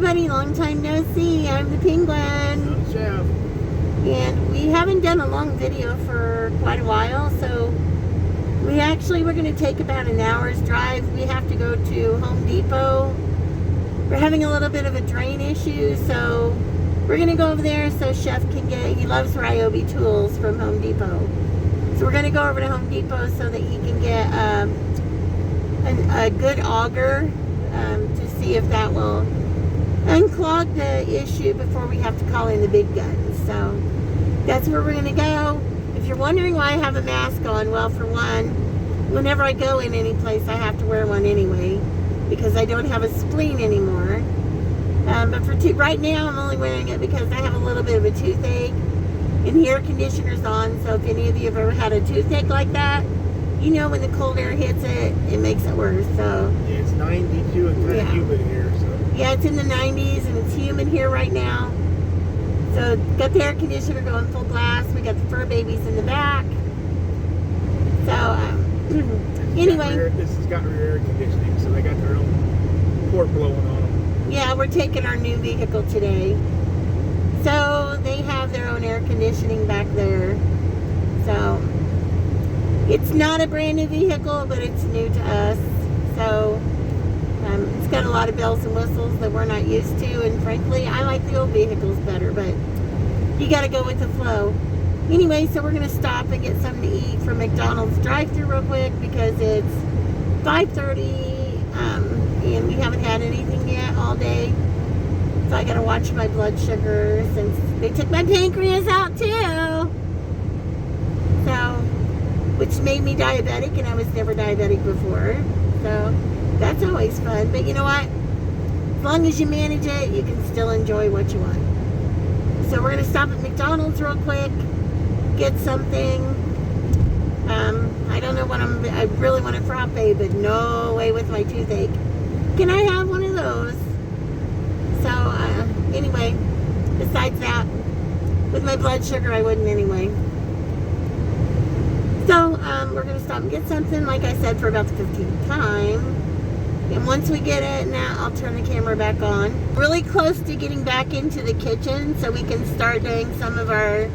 everybody, long time no see. I'm the Penguin. I'm Chef. And we haven't done a long video for quite a while, so we're going to take about an hour's drive. We have to go to Home Depot. We're having a little bit of a drain issue, so we're going to go over there so Chef can he loves Ryobi tools from Home Depot. So we're going to go over to Home Depot so that he can get a good auger to see if that will unclog the issue before we have to call in the big guns. So that's where we're going to go. If you're wondering why I have a mask on, well, for one, whenever I go in any place, I have to wear one anyway because I don't have a spleen anymore. But for right now, I'm only wearing it because I have a little bit of a toothache and the air conditioner's on. So if any of you have ever had a toothache like that, you know when the cold air hits it, it makes it worse. So yeah, it's 92 and kind of humid here. So yeah, it's in the 90s and it's humid here right now. So got the air conditioner going full blast. We got the fur babies in the back. So anyway, this has got rear air conditioning, so they got their own port blowing on them. Yeah, we're taking our new vehicle today. So they have their own air conditioning back there. So it's not a brand new vehicle, but it's new to us. So it's got a lot of bells and whistles that we're not used to. And frankly, I like the old vehicles better, but you got to go with the flow. Anyway, so we're going to stop and get something to eat from McDonald's drive-thru real quick because it's 5:30 and we haven't had anything yet all day. So I got to watch my blood sugar since they took my pancreas out too. So, which made me diabetic, and I was never diabetic before. So that's always fun. But you know what? As long as you manage it, you can still enjoy what you want. So we're going to stop at McDonald's real quick, get something. I don't know what I really want a frappe, but no way with my toothache. Can I have one of those? So anyway, besides that, with my blood sugar, I wouldn't anyway. So we're going to stop and get something, like I said, for about the 15th time. And once we get it, now I'll turn the camera back on. Really close to getting back into the kitchen so we can start doing some of our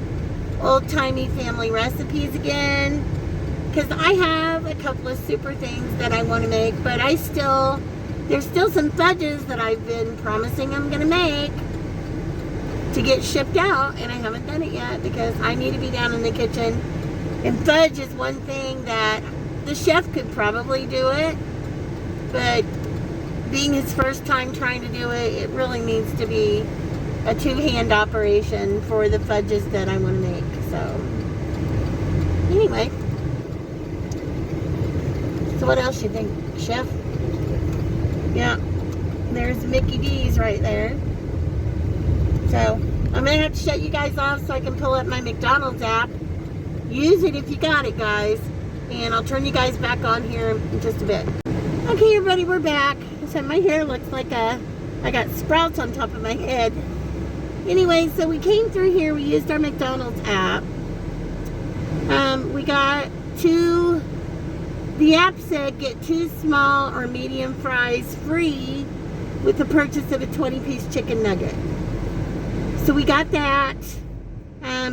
old-timey family recipes again. Because I have a couple of super things that I want to make, but there's still some fudges that I've been promising I'm going to make to get shipped out, and I haven't done it yet because I need to be down in the kitchen. And fudge is one thing that the chef could probably do it, but being his first time trying to do it, it really needs to be a two-hand operation for the fudges that I want to make. So anyway, so what else you think, Chef? Yeah, there's Mickey D's right there. So I'm gonna have to shut you guys off so I can pull up my McDonald's app. Use it if you got it, guys. And I'll turn you guys back on here in just a bit. Okay, everybody, we're back. So my hair looks like I got sprouts on top of my head. Anyway, so we came through here. We used our McDonald's app. We got the app said get 2 small or medium fries free with the purchase of a 20-piece chicken nugget. So we got that.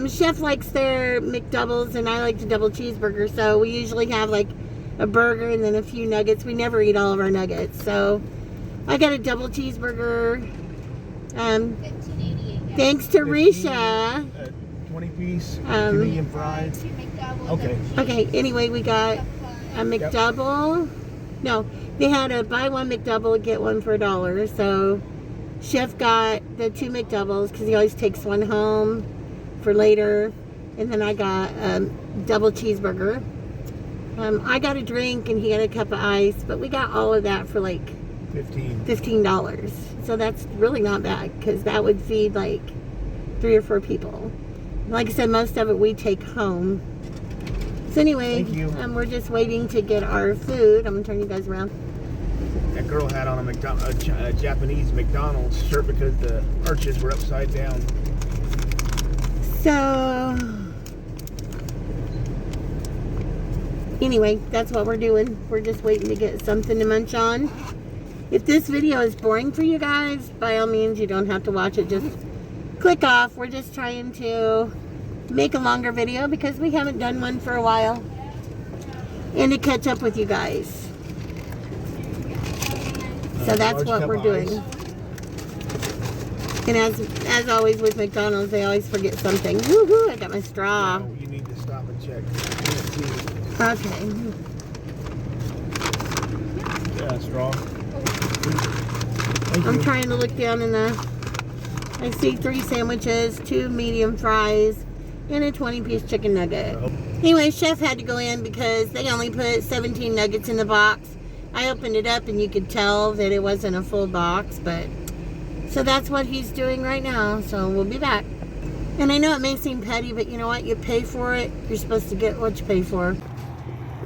Chef likes their McDoubles and I like the double cheeseburger, so we usually have like a burger and then a few nuggets. We never eat all of our nuggets, so I got a double cheeseburger. $15.88. Thanks to Risha. 20-piece, medium fries. Okay. Okay, anyway, we got a McDouble. No, they had a buy one McDouble, get one for $1. So Chef got the 2 McDoubles because he always takes one home for later. And then I got a double cheeseburger. I got a drink and he got a cup of ice, but we got all of that for like $15. So that's really not bad because that would feed like 3 or 4 people. Like I said, most of it we take home. So anyway, we're just waiting to get our food. I'm gonna turn you guys around. That girl had on a Japanese McDonald's shirt because the arches were upside down. So anyway, that's what we're doing. We're just waiting to get something to munch on. If this video is boring for you guys, by all means, you don't have to watch it. Just click off. We're just trying to make a longer video because we haven't done one for a while. And to catch up with you guys. So that's what we're doing. And as always with McDonald's, they always forget something. Woohoo, I got my straw. No, you need to stop and check. Okay. Yeah, straw. I'm trying to look down in the... I see 3 sandwiches, 2 medium fries, and a 20-piece chicken nugget. Anyway, Chef had to go in because they only put 17 nuggets in the box. I opened it up and you could tell that it wasn't a full box, but... So that's what he's doing right now, so we'll be back. And I know it may seem petty, but you know what? You pay for it, you're supposed to get what you pay for.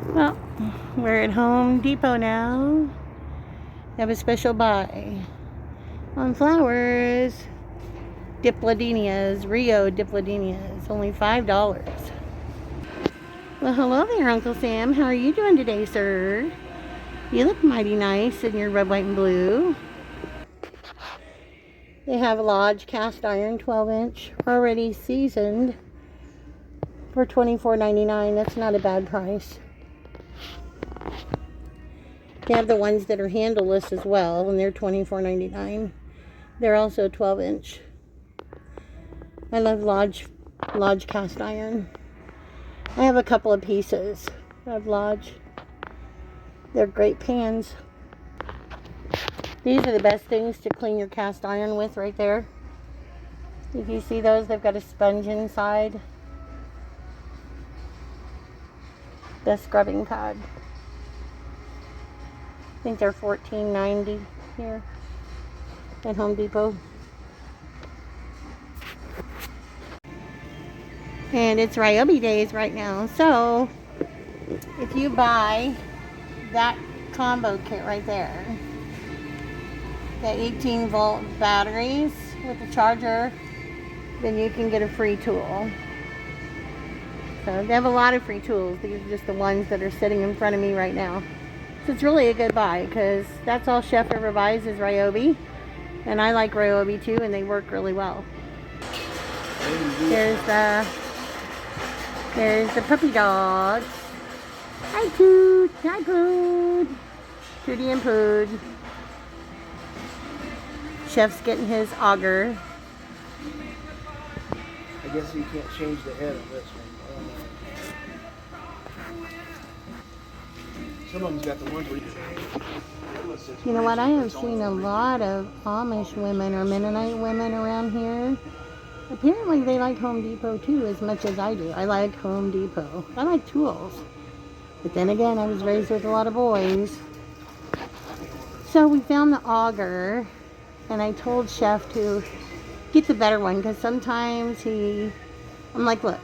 Well, we're at Home Depot now. Have a special buy on flowers. Dipladenias, Rio Dipladenias, only $5. Well, hello there, Uncle Sam. How are you doing today, sir? You look mighty nice in your red, white, and blue. They have a Lodge cast iron 12-inch, already seasoned, for $24.99. That's not a bad price. They have the ones that are handleless as well, and they're $24.99. They're also 12-inch. I love Lodge cast iron. I have a couple of pieces of Lodge. They're great pans. These are the best things to clean your cast iron with right there. If you see those, they've got a sponge inside. The scrubbing pad. I think they're $14.90 here at Home Depot. And it's Ryobi days right now. So if you buy that combo kit right there, the 18-volt batteries with the charger, then you can get a free tool. So they have a lot of free tools. These are just the ones that are sitting in front of me right now. So it's really a good buy because that's all Chef ever buys is Ryobi. And I like Ryobi too, and they work really well. There's the puppy dogs. Hi, Toot. Hi, Pood. Tootie and Pood. Chef's getting his auger. I guess you can't change the head of this one. Some of them's got the ones where you know what? I have seen a lot of Amish women or Mennonite women around here. Apparently they like Home Depot too as much as I do. I like Home Depot. I like tools. But then again, I was raised with a lot of boys. So we found the auger. And I told Chef to get the better one because sometimes I'm like, look,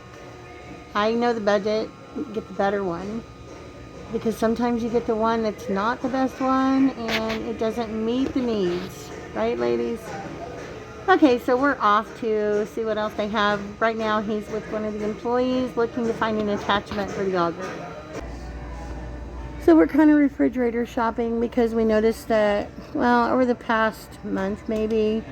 I know the budget, get the better one. Because sometimes you get the one that's not the best one and it doesn't meet the needs. Right, ladies? Okay, so we're off to see what else they have. Right now he's with one of the employees looking to find an attachment for the auger. So we're kind of refrigerator shopping because we noticed that, well, over the past month maybe,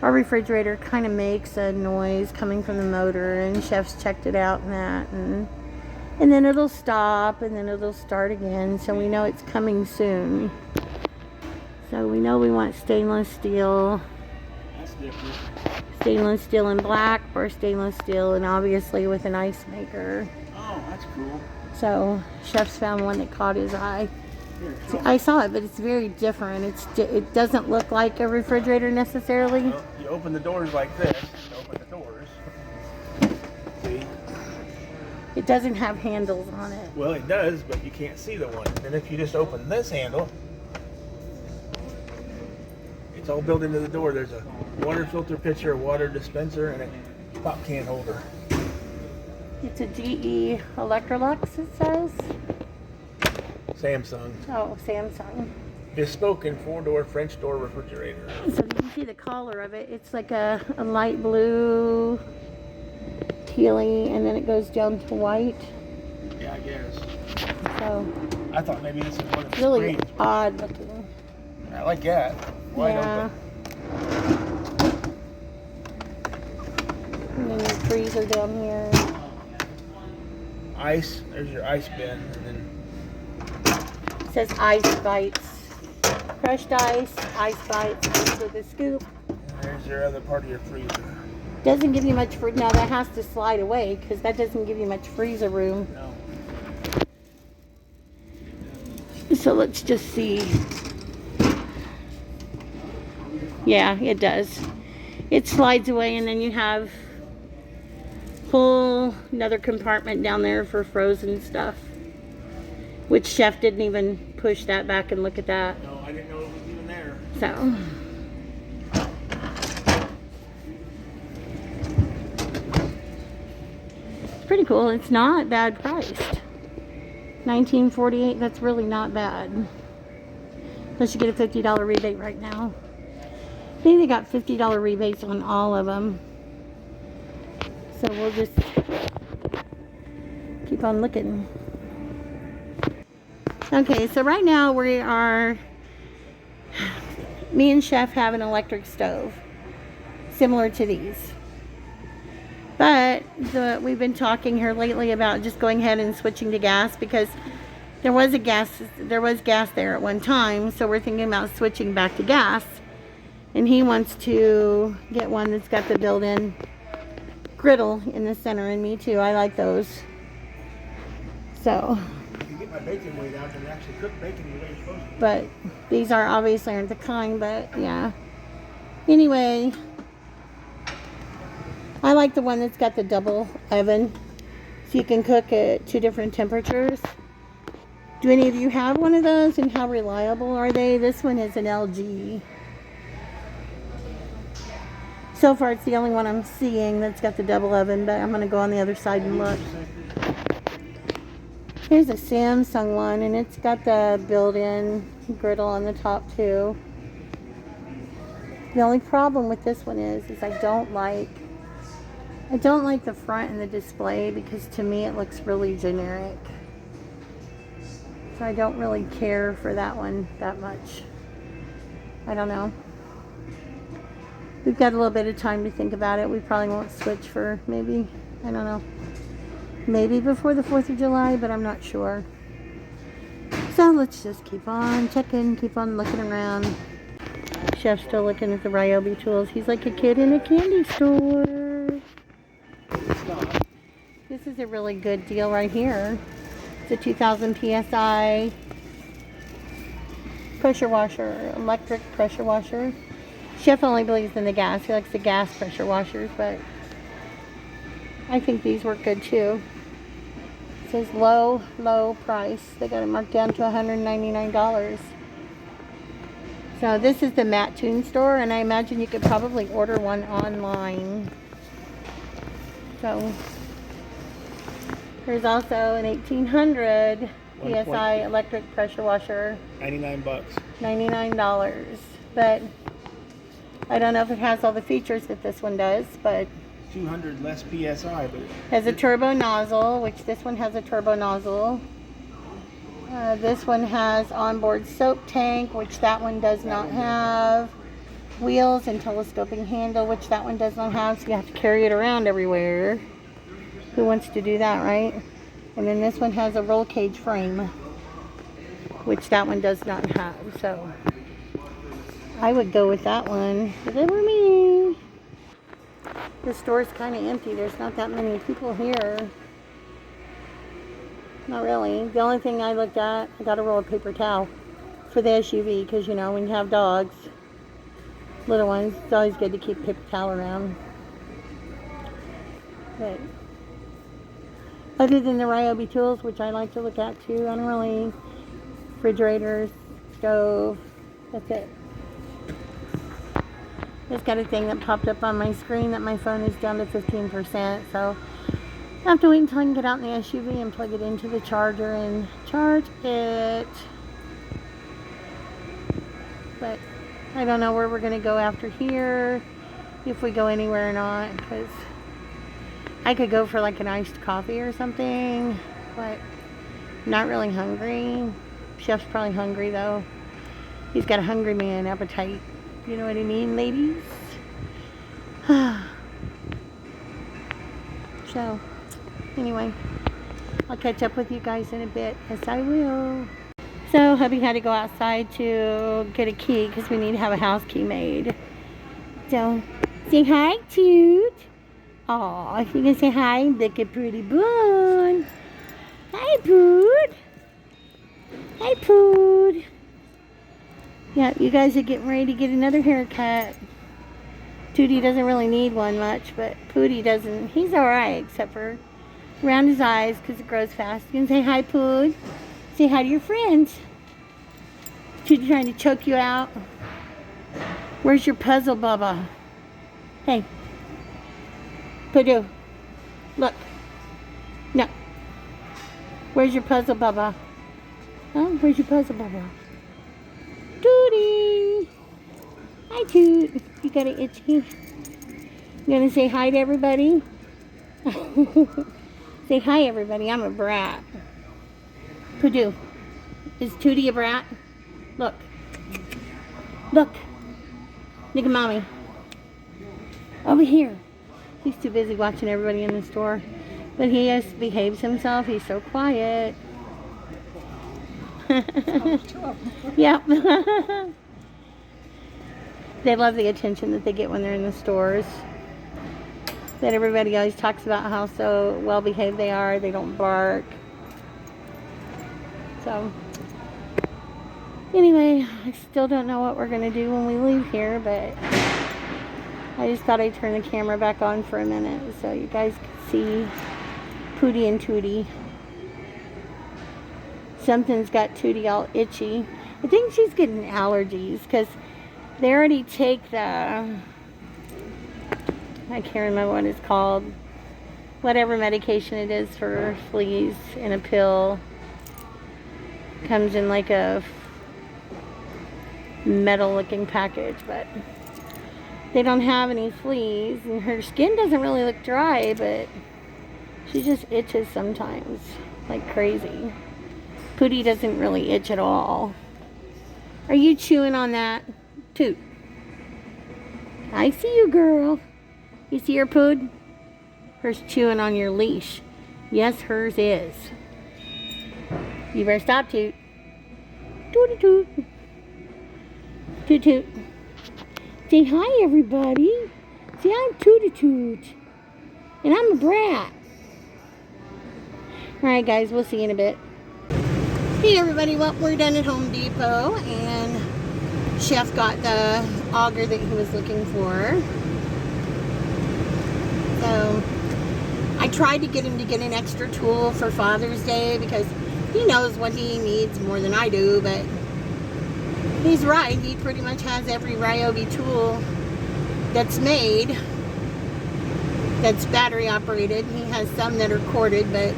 our refrigerator kind of makes a noise coming from the motor, and Chef's checked it out and that, and then it'll stop and then it'll start again, so we know it's coming soon. So we know we want stainless steel. That's different. Stainless steel in black or stainless steel and obviously with an ice maker. Oh, that's cool. So Chef's found one that caught his eye. See, I saw it, but it's very different. It doesn't look like a refrigerator necessarily. Well, you open the doors like this. You open the doors. See? It doesn't have handles on it. Well, it does, but you can't see the one. And if you just open this handle, it's all built into the door. There's a water filter pitcher, a water dispenser, and a pop can holder. It's a GE Electrolux, it says. Samsung. Oh, Samsung. Bespoken 4-door French door refrigerator. So you can see the color of it. It's like a light blue, tealy, and then it goes down to white. Yeah, I guess. So I thought maybe this is one of the really screens. odd looking. I like that. Wide Yeah. open. And then your freezer down here. Ice. There's your ice bin, and then It says ice bites. Crushed ice bites, ice with a scoop. and there's your other part of your freezer. Doesn't give you much now that has to slide away because that doesn't give you much freezer room. No. So let's just see. Yeah, it does. It slides away and then you have whole another compartment down there for frozen stuff. Which Chef didn't even push that back and look at that. No, I didn't know it was even there. So it's pretty cool. It's not bad priced. $19.48, that's really not bad. Plus you get a $50 rebate right now. I think they got $50 rebates on all of them. So we'll just keep on looking. Okay, so right now we are, me and Chef have an electric stove similar to these. But we've been talking here lately about just going ahead and switching to gas because there was gas there at one time, so we're thinking about switching back to gas. And he wants to get one that's got the built-in griddle in the center, and me too. I like those. So, If you get my bacon weight out, then actually cook bacon the way you're supposed to. but these are obviously aren't the kind, but yeah. Anyway, I like the one that's got the double oven, so you can cook at 2 different temperatures. Do any of you have one of those, and how reliable are they? This one is an LG. So far, it's the only one I'm seeing that's got the double oven, but I'm going to go on the other side and look. Here's a Samsung one, and it's got the built-in griddle on the top too. The only problem with this one is I don't like the front and the display because to me it looks really generic. So I don't really care for that one that much. I don't know. We've got a little bit of time to think about it. We probably won't switch for maybe, I don't know, maybe before the 4th of July, but I'm not sure. So let's just keep on checking, keep on looking around. Chef's still looking at the Ryobi tools. He's like a kid in a candy store. This is a really good deal right here. It's a 2000 PSI pressure washer, electric pressure washer. Chef only believes in the gas. He likes the gas pressure washers, but I think these work good too. It says low price. They got it marked down to $199. So this is the Matt Toon store, and I imagine you could probably order one online. So there's also an 1800 PSI electric pressure washer. $99. $99. But I don't know if it has all the features that this one does, but 200 less PSI, but has a turbo nozzle, which this one has a turbo nozzle. This one has onboard soap tank, which that one does not have. Wheels and telescoping handle, which that one does not have, so you have to carry it around everywhere. Who wants to do that, right? And then this one has a roll cage frame, which that one does not have, so I would go with that one. If it were me. The store's kind of empty. There's not that many people here. Not really. The only thing I looked at, I got a roll of paper towel for the SUV because, you know, when you have dogs, little ones, it's always good to keep paper towel around. But other than the Ryobi tools, which I like to look at too, I don't really, refrigerators, stove, that's it. Just got a thing that popped up on my screen that my phone is down to 15%, so I have to wait until I can get out in the SUV and plug it into the charger and charge it. But I don't know where we're going to go after here, if we go anywhere or not, because I could go for like an iced coffee or something, but I'm not really hungry. Chef's probably hungry though. He's got a hungry man appetite. You know what I mean, ladies? So, anyway, I'll catch up with you guys in a bit. Yes, I will. So, hubby had to go outside to get a key because we need to have a house key made. So, say hi, Toot. Aw, you gonna say hi? Look at pretty bun. Hi, Poot. Hi, Poot. Yeah, you guys are getting ready to get another haircut. Tootie doesn't really need one much, but Pootie doesn't. He's alright, except for around his eyes because it grows fast. You can say hi, Poot. Say hi to your friends. Tootie trying to choke you out. Where's your puzzle, Bubba? Hey. Pooh. Look. No. Where's your puzzle, Bubba? Oh, where's your puzzle, Bubba? Tootie. Hi, Toot. You got an itchy? You gonna say hi to everybody? Say hi, everybody. I'm a brat. Pooh. Is Tootie a brat? Look. Look. Look at Mommy. Over here. He's too busy watching everybody in the store. But he just behaves himself. He's so quiet. Yep. They love the attention that they get when they're in the stores. That everybody always talks about how so well behaved they are. They don't bark. So, anyway, I still don't know what we're going to do when we leave here, but I just thought I'd turn the camera back on for a minute so you guys could see Pootie and Tootie. Something's got Tootie all itchy. I think she's getting allergies because they already take the, I can't remember what it's called, whatever medication it is for fleas in a pill. Comes in like a metal looking package, but they don't have any fleas, and her skin doesn't really look dry, but she just itches sometimes like crazy. Pootie doesn't really itch at all. Are you chewing on that? Toot. I see you, girl. You see her, Pood? Hers chewing on your leash. Yes, hers is. You better stop, Toot. Tootie toot. Toot toot. Say hi, everybody. See, I'm Tootie Toot. And I'm a brat. Alright, guys, we'll see you in a bit. Hey, everybody. Well, we're done at Home Depot, and Chef got the auger that he was looking for. So, I tried to get him to get an extra tool for Father's Day because he knows what he needs more than I do, but he's right. He pretty much has every Ryobi tool that's made that's battery operated. He has some that are corded, but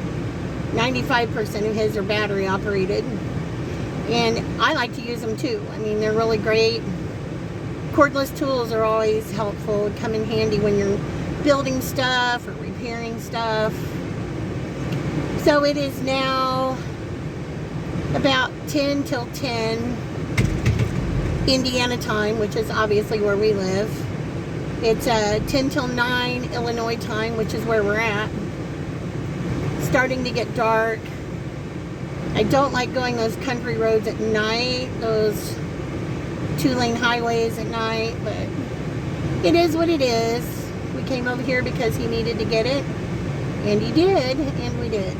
95% of his are battery operated. And I like to use them too. I mean, they're really great. Cordless tools are always helpful, come in handy when you're building stuff or repairing stuff. So it is now about 10 till 10 Indiana time, which is obviously where we live. It's 10 till 9 Illinois time, which is where we're at. Starting to get dark. I don't like going those country roads at night, those 2-lane highways at night, but it is what it is. We came over here because he needed to get it, and he did, and we did.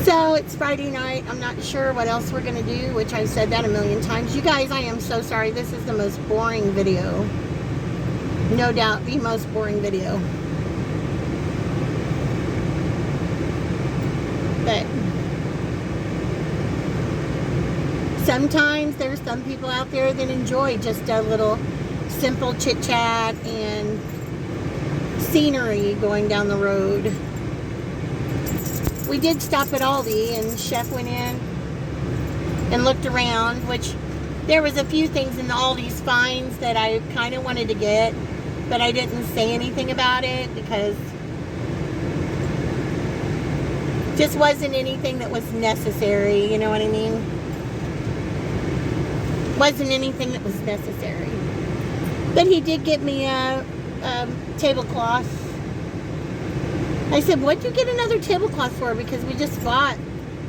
So it's Friday night. I'm not sure what else we're going to do, which I've said that a million times. You guys, I am so sorry. This is the most boring video. No doubt the most boring video. But sometimes there's some people out there that enjoy just a little simple chit chat and scenery going down the road. We did stop at Aldi, and Chef went in and looked around, which there was a few things in the Aldi's finds that I kind of wanted to get, but I didn't say anything about it because just wasn't anything that was necessary, you know what I mean? wasn't anything that was necessary. But he did get me a tablecloth. I said, what'd you get another tablecloth for? Because we just bought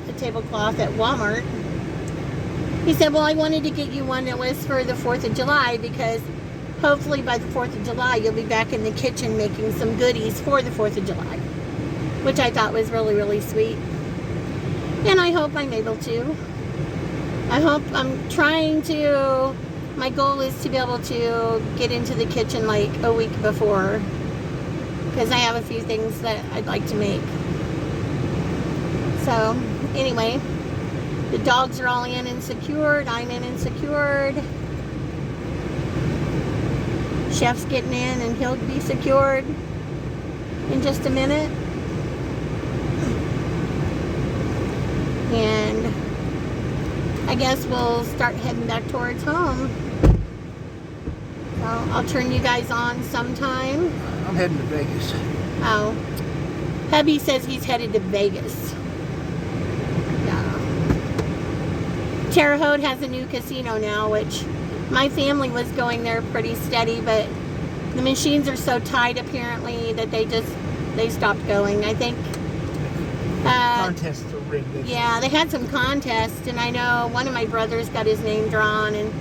a tablecloth at Walmart. He said, well, I wanted to get you one that was for the 4th of July because hopefully by the 4th of July you'll be back in the kitchen making some goodies for the 4th of July. Which I thought was really, really sweet. And I hope I'm able to. I hope I'm trying to. My goal is to be able to get into the kitchen like a week before. Because I have a few things that I'd like to make. So, anyway. The dogs are all in and secured. I'm in and secured. Chef's getting in and he'll be secured in just a minute. And I guess we'll start heading back towards home. So I'll turn you guys on sometime. I'm heading to Vegas. Oh. Hubby says he's headed to Vegas. Terre Haute has a new casino now, which my family was going there pretty steady, but the machines are so tight apparently that they stopped going. I think Contests are rigged. Yeah, they had some contests, and I know one of my brothers got his name drawn, and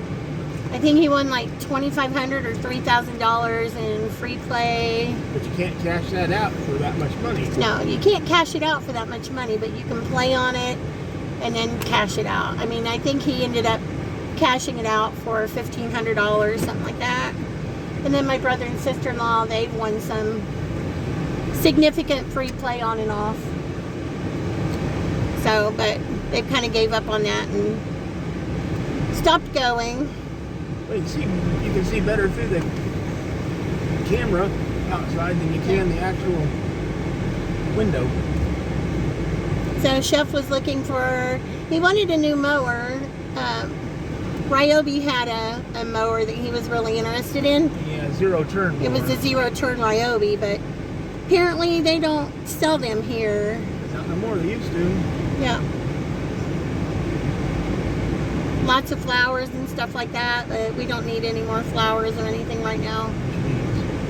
I think he won like $2,500 or $3,000 in free play. But you can't cash that out for that much money. No, you can't cash it out for that much money, but you can play on it and then cash it out. I mean, I think he ended up cashing it out for $1,500, something like that. And then my brother and sister-in-law, they've won some significant free play on and off. So, but they kind of gave up on that and stopped going. Well, you can see better through the camera outside than you can the actual window. So Chef was looking for, he wanted a new mower. Ryobi had a mower that he was really interested in. Yeah, zero turn mower. It was a zero turn Ryobi, but apparently they don't sell them here. Not no more, they used to. Yeah. Lots of flowers and stuff like that, but we don't need any more flowers or anything right now.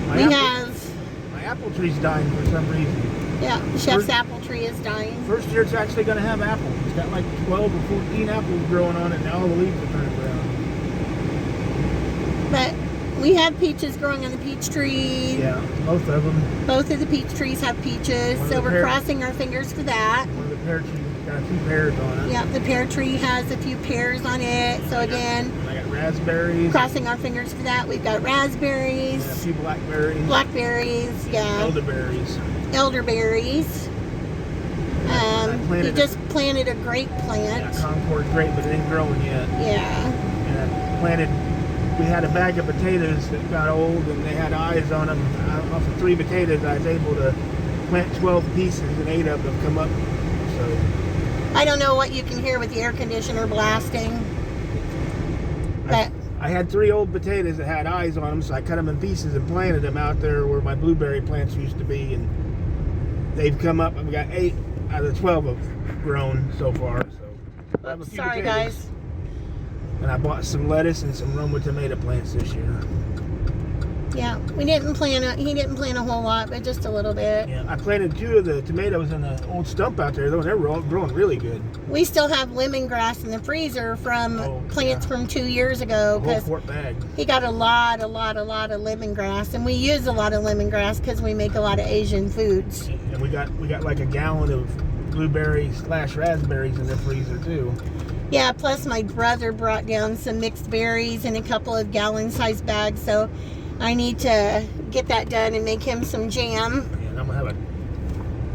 My apple tree's dying for some reason. Yeah, Chef's apple tree is dying. First year it's actually going to have apples. It's got like 12 or 14 apples growing on it, now all the leaves are turning brown. But we have peaches growing on the peach tree. Yeah, both of them. Both of the peach trees have peaches, so we're crossing our fingers for that. One of the pear trees got a few pears on it. Yeah, the pear tree has a few pears on it, so again, I got raspberries. crossing our fingers for that. We've got raspberries. And a few blackberries. Blackberries, yeah. Elderberries. Elderberries. He just planted a grape plant. Yeah, Concord grape, but it ain't growing yet. Yeah. And we had a bag of potatoes that got old and they had eyes on them. Off of 3 potatoes, I was able to plant 12 pieces and 8 of them come up. So I don't know what you can hear with the air conditioner blasting. But I had 3 old potatoes that had eyes on them, so I cut them in pieces and planted them out there where my blueberry plants used to be, and they've come up. I've got 8 out of the 12 have grown so far. So I have a few sorry, potatoes. guys. And I bought some lettuce and some Roma tomato plants this year. Yeah, he didn't plant a whole lot, but just a little bit. Yeah, I planted 2 of the tomatoes in an old stump out there, though. They were all growing really good. We still have lemongrass in the freezer from plants from 2 years ago. A whole quart bag. He got a lot of lemongrass, and we use a lot of lemongrass because we make a lot of Asian foods. And we got like a gallon of blueberries/raspberries in the freezer too. Yeah, plus my brother brought down some mixed berries in a couple of gallon-sized bags, so I need to get that done and make him some jam. And I'm gonna have a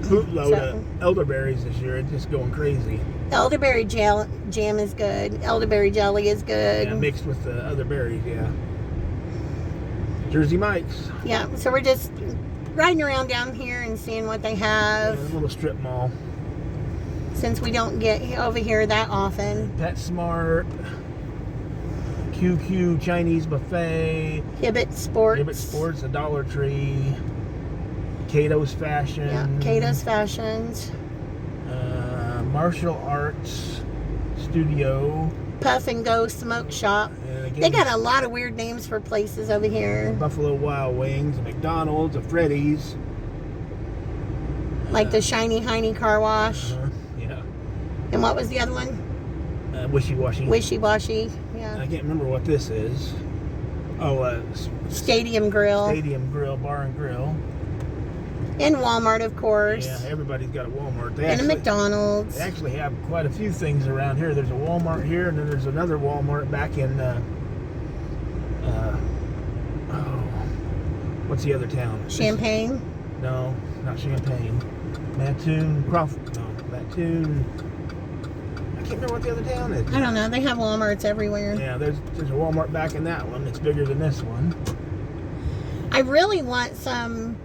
bootload of elderberries this year. It's just going crazy. Elderberry jam is good. Elderberry jelly is good. Yeah, mixed with the other berries, yeah. Jersey Mike's. Yeah, so we're just riding around down here and seeing what they have. Yeah, a little strip mall. Since we don't get over here that often. PetSmart. QQ Chinese Buffet. Hibbett Sports. A Dollar Tree. Cato's Fashion. Yeah, Cato's Fashions. Martial Arts Studio. Puff and Go Smoke Shop. And again, They got a lot of weird names for places over here. Buffalo Wild Wings, a McDonald's, a Freddy's. Like the Shiny Hiney Car Wash. Yeah. And what was the other one? Wishy Washy. Wishy Washy. Yeah. I can't remember what this is. Oh, Stadium Grill. Stadium Grill, Bar and Grill. And Walmart, of course. Yeah, everybody's got a Walmart. And a McDonald's. They actually have quite a few things around here. There's a Walmart here, and then there's another Walmart back in, what's the other town? Champaign? No, not Champaign. Mattoon, Crawford. No, Mattoon. I can't remember what the other town is. I don't know. They have Walmarts everywhere. Yeah, there's a Walmart back in that one. It's bigger than this one. I really want some.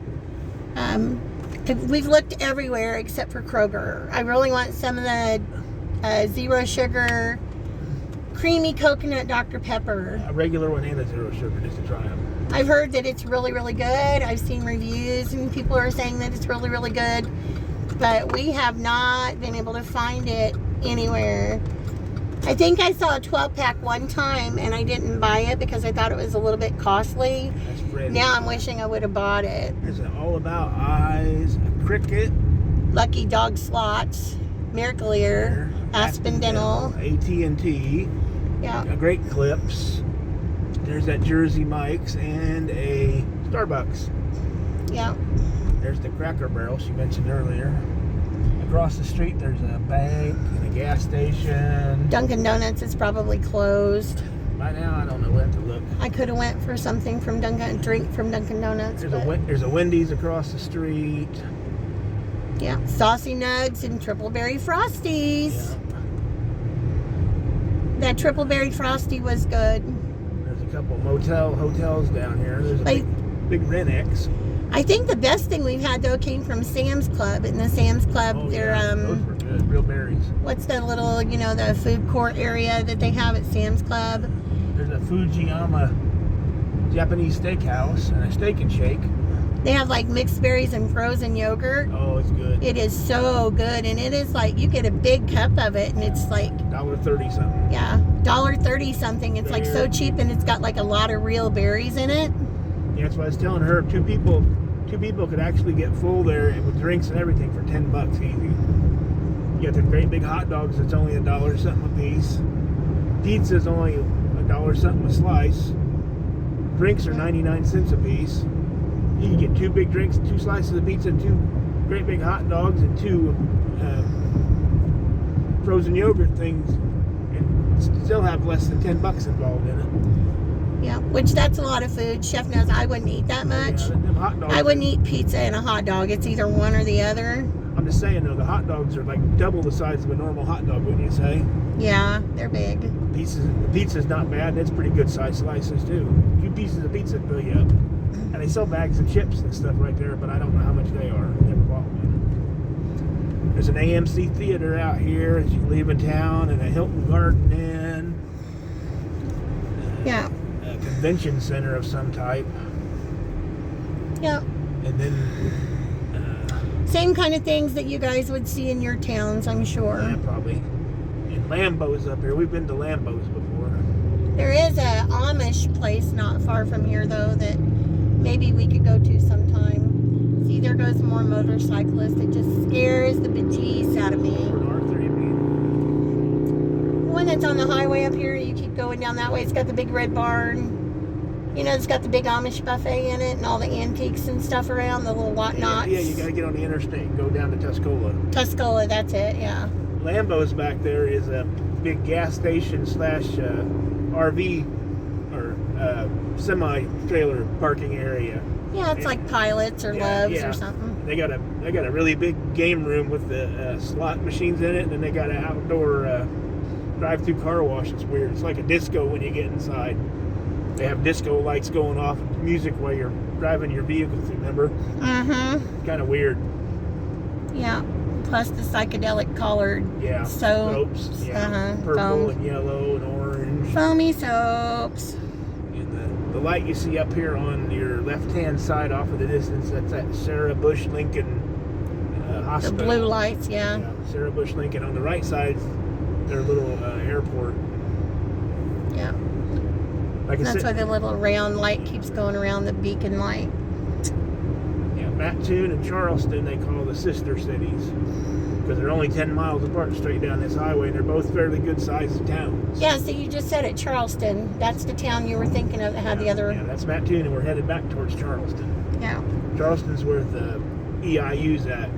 We've looked everywhere except for Kroger. I really want some of the zero sugar, creamy coconut Dr. Pepper. A regular one and a zero sugar, just to try them. I've heard that it's really, really good. I've seen reviews and people are saying that it's really, really good. But we have not been able to find it anywhere. I think I saw a 12-pack one time and I didn't buy it because I thought it was a little bit costly. That's Freddy's. Now I'm wishing I would have bought it. There's an All About Eyes, a Cricket, Lucky Dog Slots, Miracle Ear, Aspen Dental. AT&T, Yeah. a Great Clips. There's that Jersey Mike's and a Starbucks. Yeah. There's the Cracker Barrel she mentioned earlier. Across the street, there's a bank and a gas station. Dunkin' Donuts is probably closed. By now, I don't know. We'll have to look. I could have went for something from drink from Dunkin' Donuts. There's a Wendy's across the street. Yeah, Saucy Nugs and Triple Berry Frosties. Yeah. That Triple Berry Frosty was good. There's a couple hotels down here. There's a big Renex. I think the best thing we've had though came from Sam's Club. In the Sam's Club, they're those were good. Real berries. what's the little, the food court area that they have at Sam's Club? There's a Fujiyama Japanese steakhouse and a Steak and Shake. They have like mixed berries and frozen yogurt. Oh, it's good. It is so good, and it is like you get a big cup of it, and it's like $1.30 something. yeah, $1.30 something. It's like so cheap, and it's got like a lot of real berries in it. Yeah, that's what I was telling her. Two people could actually get full there with drinks and everything for $10 easy. You got the great big hot dogs that's only $1 something a piece. Pizza's only $1 something a slice. Drinks are 99 cents a piece. You can get 2 big drinks, 2 slices of pizza, 2 great big hot dogs, and 2 frozen yogurt things, and still have less than $10 involved in it. Yeah, which that's a lot of food. Chef knows I wouldn't eat that much. Yeah, them hot dogs I wouldn't eat pizza and a hot dog. It's either one or the other. I'm just saying though, the hot dogs are like double the size of a normal hot dog, wouldn't you say? Yeah, they're big. The pizza's not bad, and it's pretty good sized slices too. 2 pieces of pizza fill you up. And they sell bags of chips and stuff right there, but I don't know how much they are. Never bought one. There's an AMC theater out here as you leave in town, and a Hilton Garden Inn. Yeah. A convention center of some type. Yeah. And then Same kind of things that you guys would see in your towns, I'm sure. yeah, probably. And Lambo's up here. We've been to Lambo's before. There is a Amish place not far from here, though, that maybe we could go to sometime. See, there goes more motorcyclists. It just scares the bejesus out of me. Arthur, you mean? The one that's on the highway up here, you keep going down that way. It's got the big red barn. It's got the big Amish buffet in it and all the antiques and stuff around, the little whatnots. Yeah, you got to get on the interstate and go down to Tuscola. Tuscola, that's it, yeah. Lambo's back there is a big gas station / RV or semi-trailer parking area. Yeah, it's like Pilots or Loves or something. They got a really big game room with the slot machines in it, and then they got an outdoor drive-through car wash. It's weird. It's like a disco when you get inside. They have disco lights going off, music while you're driving your vehicle through, remember? Mm-hmm. Kind of weird. Yeah. Plus the psychedelic colored soaps. Yeah. Purple foam. and yellow and orange. Foamy soaps. And the light you see up here on your left-hand side off of the distance, that's at Sarah Bush Lincoln Hospital. The blue lights, yeah. Sarah Bush Lincoln. On the right side, their little airport. Yeah. Like I That's why said, the little round light keeps going around, the beacon light. yeah, Mattoon and Charleston they call the sister cities because they're only 10 miles apart straight down this highway, and they're both fairly good sized towns. Yeah, so you just said it, Charleston. That's the town you were thinking of that had the other. Yeah, that's Mattoon, and we're headed back towards Charleston. Yeah. Charleston's where the EIU's at.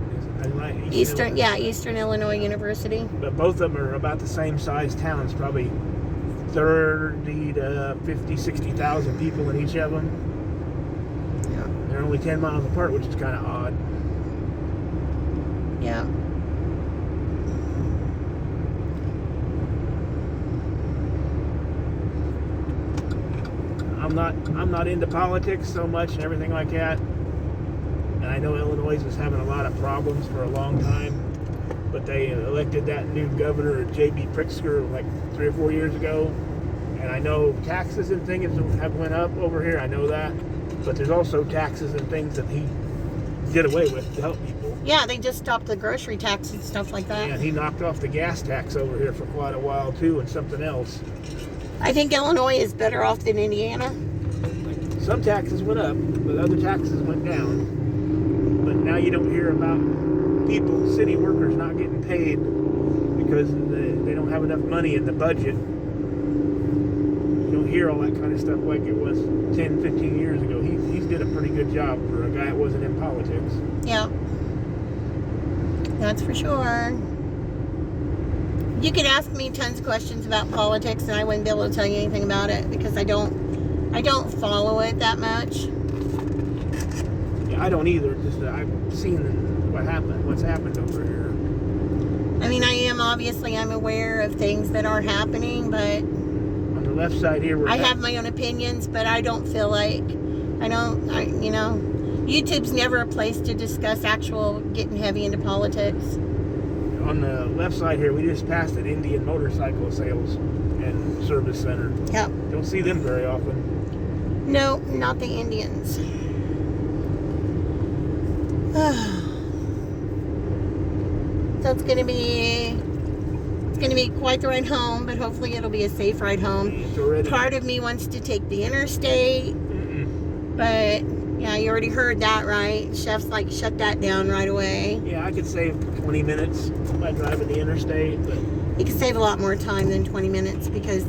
Eastern Illinois University. But both of them are about the same size towns, probably 30 to 50, 60,000 people in each of them. Yeah. They're only 10 miles apart, which is kind of odd. Yeah. I'm not into politics so much and everything like that. And I know Illinois was having a lot of problems for a long time, but they elected that new governor, J.B. Pritzker, like 3 or 4 years ago. And I know taxes and things have went up over here. I know that, but there's also taxes and things that he did away with to help people. Yeah, they just stopped the grocery tax and stuff like that. And he knocked off the gas tax over here for quite a while too, and something else. I think Illinois is better off than Indiana. Some taxes went up, but other taxes went down. But now you don't hear about people, city workers, not getting paid because they don't have enough money in the budget. You don't hear all that kind of stuff like it was 10, 15 years ago. He's did a pretty good job for a guy that wasn't in politics. Yeah. That's for sure. You could ask me tons of questions about politics and I wouldn't be able to tell you anything about it because I don't follow it that much. Yeah, I don't either. Just I've seen what's happened over here. I mean, I'm aware of things that are happening, but on the left side here, I have my own opinions, but I don't feel like YouTube's never a place to discuss actual getting heavy into politics. On the left side here, we just passed an Indian motorcycle sales and service center. Yep. Don't see them very often. No, not the Indians. So it's gonna be quite the ride home, but hopefully it'll be a safe ride home. Part of me wants to take the interstate, but yeah, you already heard that, right? Chef's like shut that down right away. Yeah, I could save 20 minutes by driving the interstate, but you can save a lot more time than 20 minutes because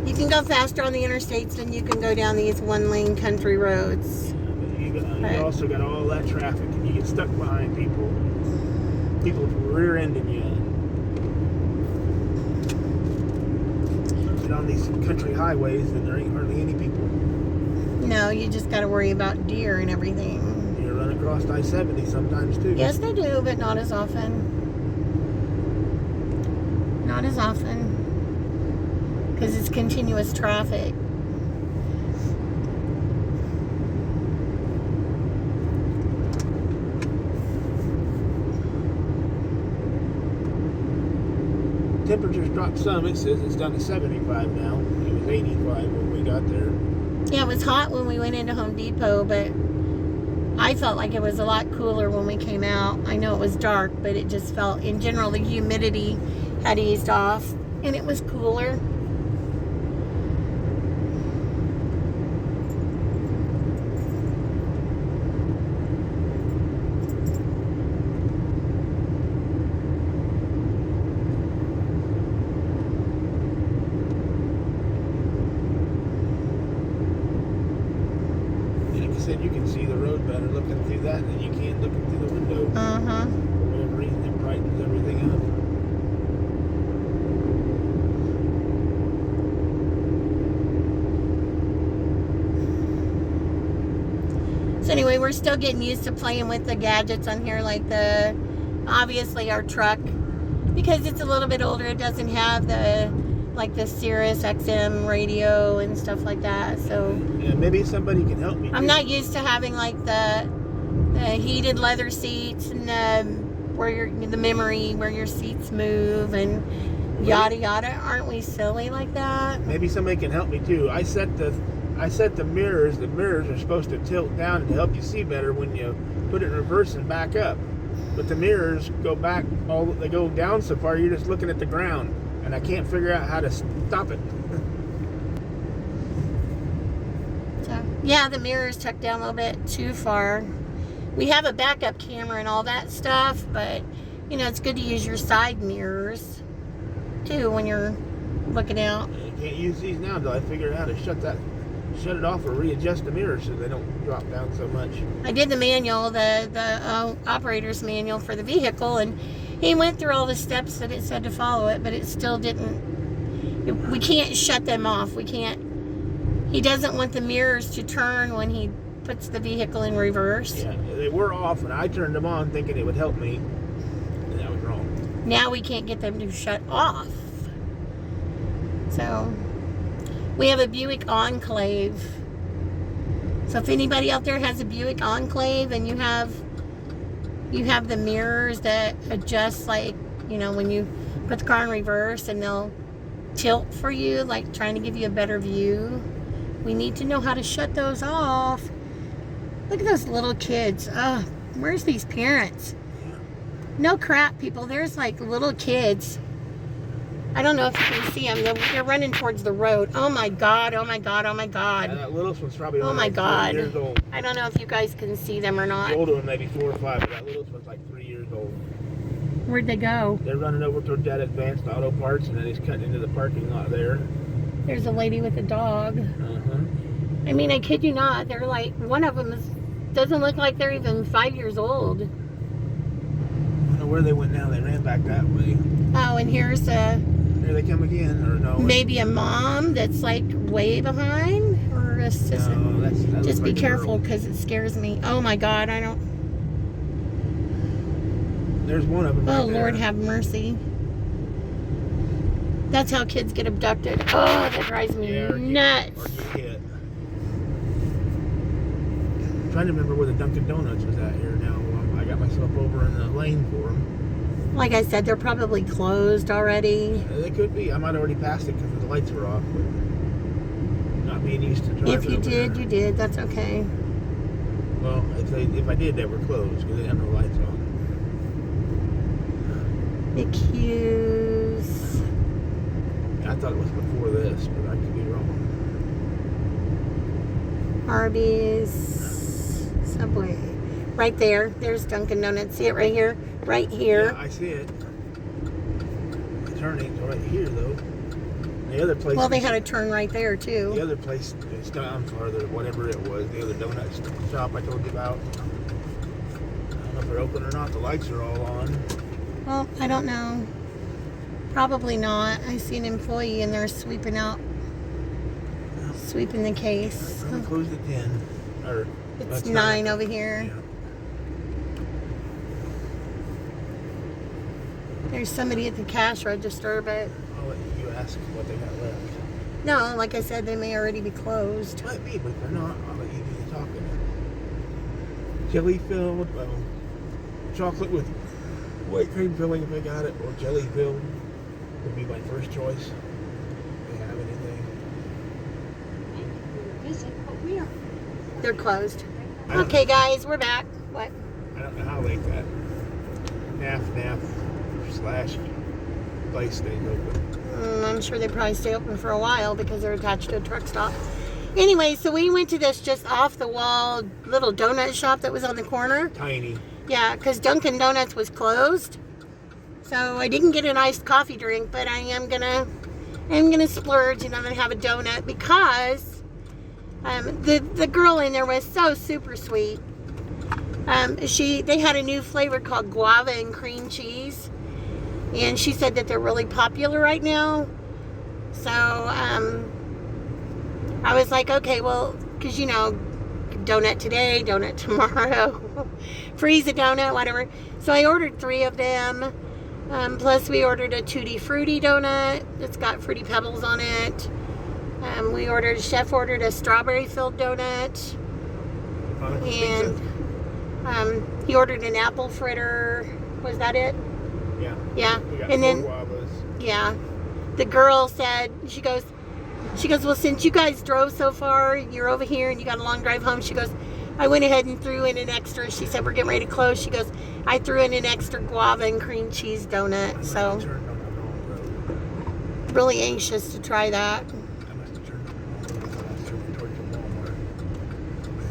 you can go faster on the interstates than you can go down these one-lane country roads. You also got all that traffic, and you get stuck behind people. People rear-ending you. Get on these country highways, and there ain't hardly any people. No, you just got to worry about deer and everything. You run across I-70 sometimes too. Yes, they do, but not as often. Not as often. Because it's continuous traffic. Temperatures dropped some. It says it's down to 75 now. It was 85 when we got there. Yeah, it was hot when we went into Home Depot, but I felt like it was a lot cooler when we came out. I know it was dark, but it just felt, in general, the humidity had eased off, and it was cooler. You can see the road better looking through that than you can looking through the window. Uh-huh. For whatever reason, it brightens everything up. So anyway, we're still getting used to playing with the gadgets on here, like obviously our truck, because it's a little bit older, it doesn't have the Sirius XM radio and stuff like that. So yeah, maybe somebody can help me. I'm not used to having like the heated leather seats and the memory where your seats move and yada yada. Aren't we silly like that? Maybe somebody can help me too. I set the mirrors. The mirrors are supposed to tilt down to help you see better when you put it in reverse and back up. but the mirrors go back, they go down so far, you're just looking at the ground. And I can't figure out how to stop it. So, yeah, the mirror's tucked down a little bit too far. We have a backup camera and all that stuff, but, you know, it's good to use your side mirrors, too, when you're looking out. You can't use these now until I figure out how to shut it off or readjust the mirrors so they don't drop down so much. I did the manual, the operator's manual for the vehicle, and he went through all the steps that it said to follow it, but it still didn't. We can't shut them off. We can't. He doesn't want the mirrors to turn when he puts the vehicle in reverse. Yeah, they were off, and I turned them on thinking it would help me, and that was wrong. Now we can't get them to shut off. So, we have a Buick Enclave. So if anybody out there has a Buick Enclave and you have the mirrors that adjust, like, you know, when you put the car in reverse and they'll tilt for you, like trying to give you a better view. We need to know how to shut those off. Look at those little kids. Where's these parents? No crap, people. There's like little kids. I don't know if you can see them. They're running towards the road. Oh my God, oh my God, oh my God. And that littlest one's probably Oh only my like God. 3 years old. I don't know if you guys can see them or not. The older one maybe 4 or 5, but that littlest one's like 3 years old. Where'd they go? They're running over towards that Advanced Auto Parts, and then he's cutting into the parking lot there. There's a lady with a dog. I mean, I kid you not. They're like, one of them doesn't look like they're even 5 years old. I don't know where they went now. They ran back that way. Oh, and here's a... Here they come again, or no? Maybe a mom that's like way behind, or a sister. No, that Just looks be like a careful, girl. because it scares me. Oh my God, I don't... There's one of them Oh, right Lord there. have mercy. That's how kids get abducted. Oh, that drives me Yeah, or nuts. get hit. I'm trying to remember where the Dunkin' Donuts was at here now. I got myself over in the lane for them. Like I said, they're probably closed already. They could be. I might have already passed it because the lights were off. But not being used to driving If you over did, there. you did. That's okay. Well, if I did, they were closed because they had no lights on. Accuse. I thought it was before this, but I could be wrong. Arby's. Subway. Right there. There's Dunkin' Donuts. See it right here? Right here. Yeah, I see it. The turning's right here, though. The other place. Well, they had a turn right there, The too. other place is down farther, whatever it was. The other donut shop I told you about. I don't know if they're open or not. The lights are all on. Well, I don't know. Probably not. I see an employee in there sweeping the case. I'm closed at 10. Or It's that's 9 over here. Yeah. There's somebody at the cash register, but I'll let you ask what they got left. no, like I said, they may already be closed. Might be, but if they're not, I'll let you do the talking. Jelly filled, chocolate with white cream filling if they got it, or jelly filled would be my first choice. If they have anything. They're closed. I don't- Okay, guys, we're back. What? I don't know how late that NAF / place stays open. I'm sure they probably stay open for a while because they're attached to a truck stop. Anyway, so we went to this just off the wall little donut shop that was on the corner. Tiny. Yeah, because Dunkin' Donuts was closed. So I didn't get an iced coffee drink, but I am gonna splurge and I'm gonna have a donut because the girl in there was so super sweet. They had a new flavor called Guava and cream cheese, and she said that they're really popular right now. So I was like, okay, well, because you know, donut today, donut tomorrow, freeze a donut, whatever. So I ordered 3 of them. Plus we ordered a Tutti Frutti donut that's got Fruity Pebbles on it. Chef ordered a strawberry filled donut. And he ordered an apple fritter. Was that it? Yeah. Yeah. We got And then, 4 guavas. yeah, the girl said, she goes, well, since you guys drove so far, you're over here and you got a long drive home. She goes, I went ahead and threw in an extra. She said we're getting ready to close. She goes, I threw in an extra guava and cream cheese donut. So really anxious to try that. I must have turned towards the Walmart.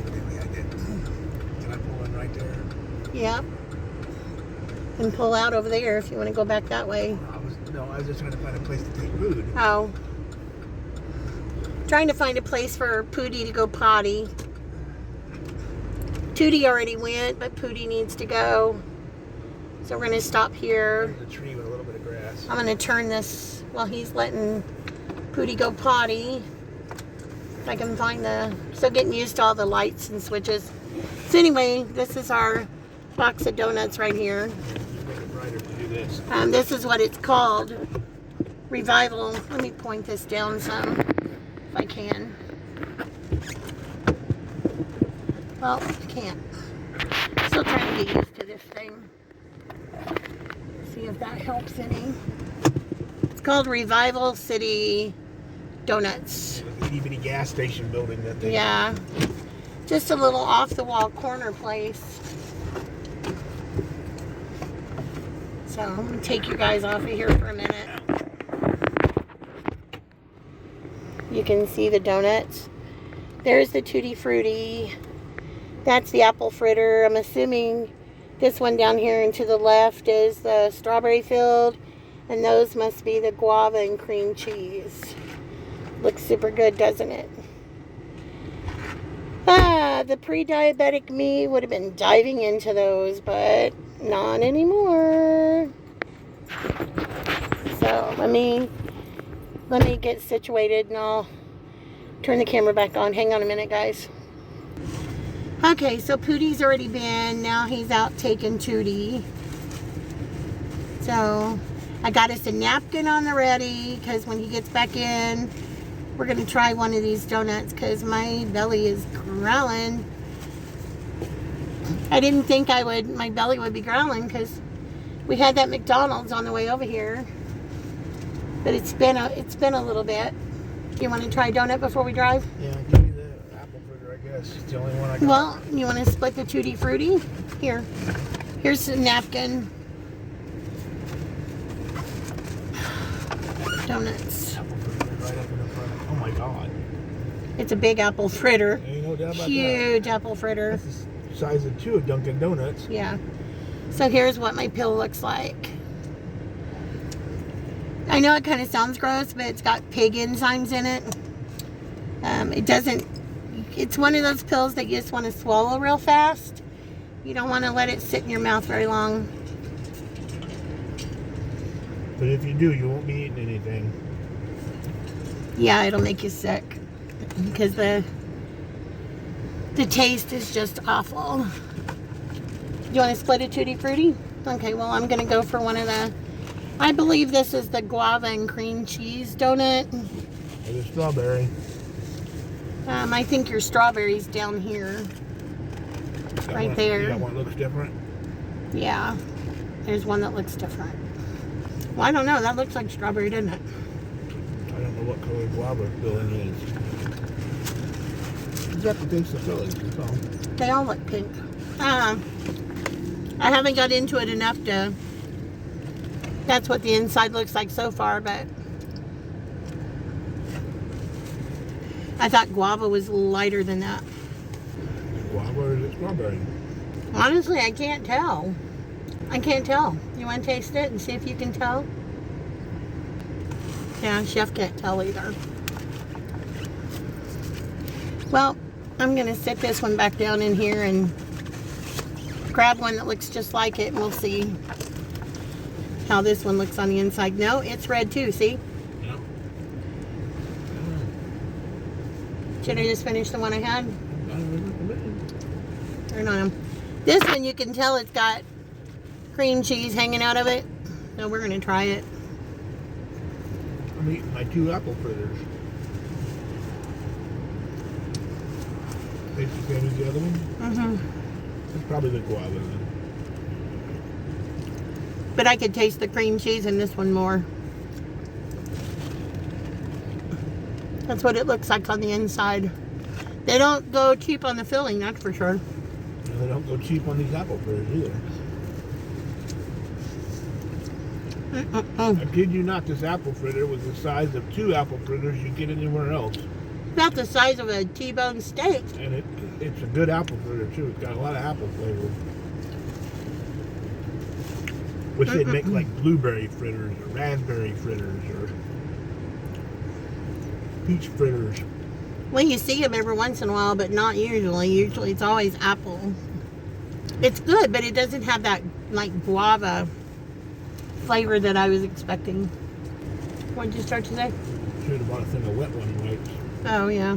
Maybe I didn't. Can I pull in right there? Yeah. And pull out over there if you want to go back that way. I was just trying to find a place to take food. Oh. Trying to find a place for Pootie to go potty. Tootie already went, but Pootie needs to go. So we're going to stop here. There's a tree with a little bit of grass. I'm going to turn this while he's letting Pootie go potty. If I can find still getting used to all the lights and switches. So anyway, this is our box of donuts right here. You make it brighter to do this. This is what it's called. Revival. Let me point this down some if I can. Well, I can't. Still trying to get used to this thing. See if that helps any. It's called Revival City Donuts. It's an itty bitty gas station building that they. Yeah. Just a little off the wall corner place. So I'm going to take you guys off of here for a minute. You can see the donuts. There's the Tutti Frutti. That's the apple fritter. I'm assuming this one down here and to the left is the strawberry filled. And those must be the guava and cream cheese. Looks super good, doesn't it? The pre-diabetic me would have been diving into those, but not anymore. So let me get situated and I'll turn the camera back on. Hang on a minute, guys. Okay, so Pootie's already been. Now he's out taking Tootie. So I got us a napkin on the ready because when he gets back in, we're going to try one of these donuts because my belly is growling. I didn't think my belly would be growling because we had that McDonald's on the way over here. But it's been a little bit. You want to try a donut before we drive? Yeah, give me the apple fritter, I guess. It's the only one I got. Well, you want to split the Tutti Frutti? Here. Here's the napkin. Donuts. Apple fritter right up in the front. Oh my God. It's a big apple fritter. Ain't no doubt about that. Huge apple fritter. That's the size of two Dunkin' Donuts. Yeah. So here's what my pill looks like. I know it kind of sounds gross, but it's got pig enzymes in it. It's one of those pills that you just want to swallow real fast. You don't want to let it sit in your mouth very long. But if you do, you won't be eating anything. Yeah, it'll make you sick because the taste is just awful. You want to split a Tutti Frutti? Okay, well, I'm going to go for one of the... I believe this is the guava and cream cheese donut. Or the strawberry. I think your strawberry's down here. Right there. You got one that looks different? Yeah. There's one that looks different. Well, I don't know. That looks like strawberry, doesn't it? I don't know what color guava filling is. You have to taste the filling, that's all. They all look pink. I haven't got into it enough to... That's what the inside looks like so far, but... I thought guava was lighter than that. Guava or is it strawberry? Honestly, I can't tell. I can't tell. You want to taste it and see if you can tell? Yeah, Chef can't tell either. Well, I'm going to set this one back down in here and grab one that looks just like it, and we'll see how this one looks on the inside. No, it's red too, see? Yep. Should I just finish the one I had? Turn on them. This one you can tell it's got cream cheese hanging out of it. So we're going to try it. I'm eating my two apple fritters. Taste the same as the other one? Mm-hmm. It's probably the guava then. But I could taste the cream cheese in this one more. That's what it looks like on the inside. They don't go cheap on the filling, that's for sure. And they don't go cheap on these apple fritters either. I kid you not, this apple fritter was the size of 2 apple fritters you get anywhere else. About the size of a T-bone steak. And it's a good apple fritter too. It's got a lot of apple flavor. Wish they'd make like blueberry fritters or raspberry fritters or peach fritters. Well, you see them every once in a while, but not usually. Usually it's always apple. It's good, but it doesn't have that like guava flavor that I was expecting. What did you start to say? Should have bought a thing of wet one wipes. Oh, yeah.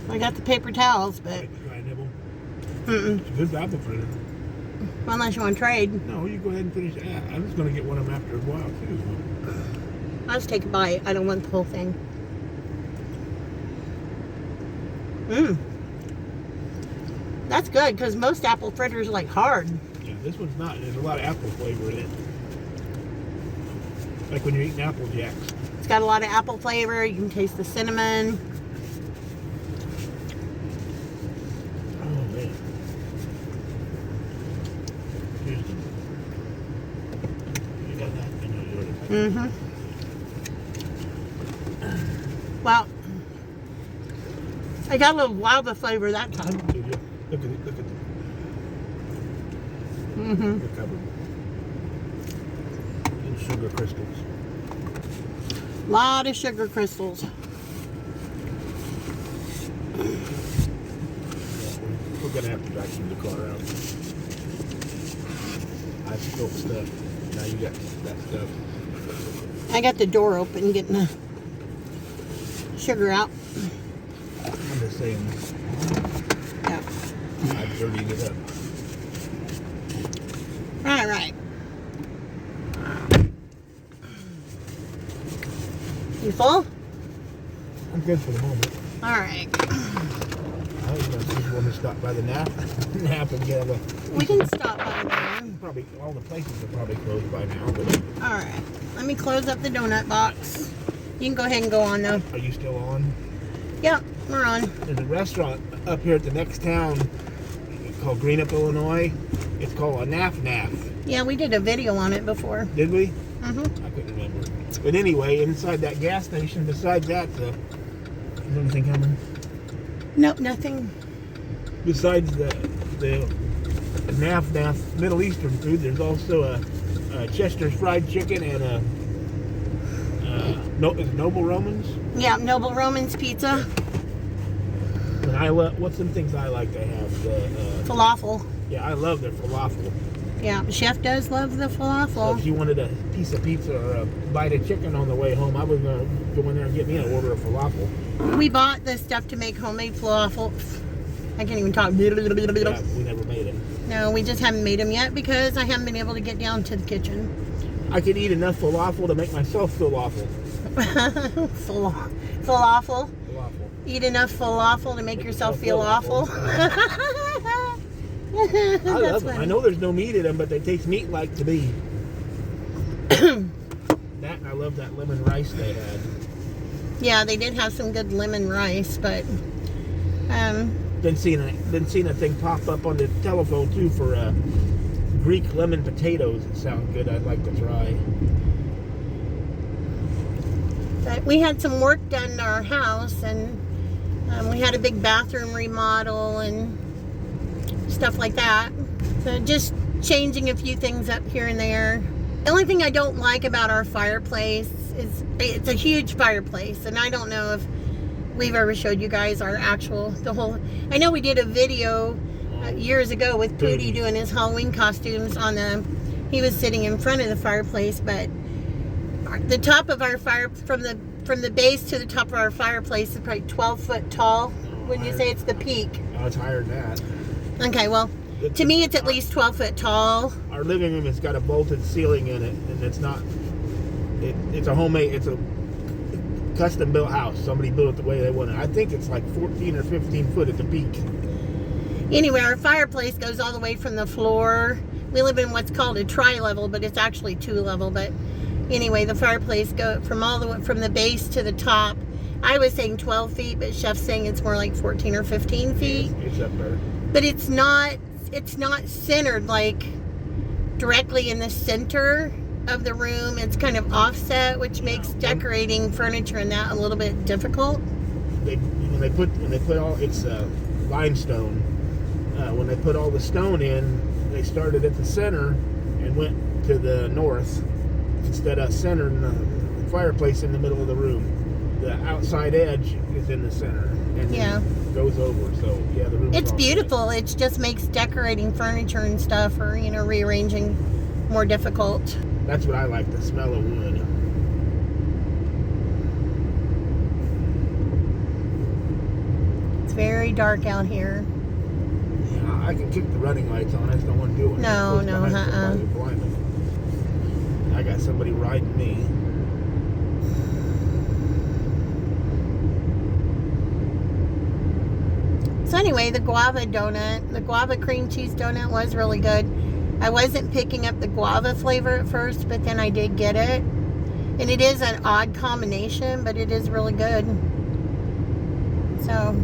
I got the paper towels, but... Try a nibble. Mm-mm. It's a good apple fritter. Well, unless you want to trade. No, you go ahead and finish. Yeah, I'm just going to get one of them after a while, too. I'll just take a bite. I don't want the whole thing. Mmm. That's good, because most apple fritters are like hard. Yeah, this one's not. There's a lot of apple flavor in it. Like when you're eating Apple Jacks. It's got a lot of apple flavor. You can taste the cinnamon. Oh, man. You got that? I know you ordered that. Mm-hmm. Well, I got a little guava flavor that time. Did you? Look at it. Look at it. Mm-hmm. They're covered in sugar crystals. A lot of sugar crystals. We're gonna have to vacuum the car out. I spilled stuff. Now you got that stuff. I got the door open, getting the sugar out. I'm just saying. Yeah. I've dirtied it up. All right. You full? I'm good for the moment. All right. I was gonna see if you want to stop by the nap and get a. We can stop by there. Probably all the places are probably closed by now. But All right. Let me close up the donut box. You can go ahead and go on though. are you still on? Yep, we're on. There's a restaurant up here at the next town called Greenup, Illinois. It's called a Naf Naf. Yeah, we did a video on it before. Did we? Mm-hmm. I couldn't remember. But anyway, inside that gas station, besides that, is anything coming? Nope, nothing. Besides the Naf Naf Middle Eastern food, there's also a Chester's fried chicken and a Noble Romans. Yeah, Noble Romans pizza. And I love, what's some things I like to have? Falafel. Yeah, I love their falafel. Yeah, the chef does love the So falafel. if you wanted a piece of pizza or a bite of chicken on the way home, I was going to go in there and get me an order of falafel. We bought the stuff to make homemade falafel. I can't even talk. Yeah, we never made it. No, we just haven't made them yet because I haven't been able to get down to the kitchen. I could eat enough falafel to make myself feel awful. Falafel. Falafel. Eat enough falafel to make yourself feel awful. I love them. I know there's no meat in them, but they taste meat-like to me. That and I love that lemon rice they had. Yeah, they did have some good lemon rice, but Been seeing a thing pop up on the telephone too for Greek lemon potatoes. It sounds good. I'd like to try. but we had some work done in our house, and we had a big bathroom remodel and stuff like that. So just changing a few things up here and there. The only thing I don't like about our fireplace is it's a huge fireplace, and I don't know if we've ever showed you guys our actual, I know we did a video years ago with Pootie doing his Halloween costumes he was sitting in front of the fireplace, but the top of our from the base to the top of our fireplace is probably 12 foot tall. Wouldn't you say it's the peak? Oh, it's higher than that. Okay, well, to me it's at least 12 foot tall. Our living room has got a bolted ceiling in it, and it's not. It's a homemade. It's a custom built house. Somebody built it the way they want it. I think it's like 14 or 15 foot at the peak. Anyway, our fireplace goes all the way from the floor. We live in what's called a tri-level, but it's actually 2-level. But anyway, the fireplace goes from the base to the top, I was saying 12 feet, but Chef's saying it's more like 14 or 15 feet. It's up there. But it's not centered like directly in the center of the room. It's kind of offset, which makes decorating furniture in that a little bit difficult. When they put all, it's limestone. When they put all the stone in, they started at the center and went to the north instead of centering the fireplace in the middle of the room. The outside edge is in the center and then goes over. So yeah, the room. It's beautiful. It just makes decorating furniture and stuff, or rearranging, more difficult. That's what I like, the smell of wood. It's very dark out here. Yeah, I can kick the running lights on. I just don't want to do it. No, I got somebody riding me. So anyway, the guava cream cheese donut was really good. I wasn't picking up the guava flavor at first, but then I did get it. And it is an odd combination, but it is really good. So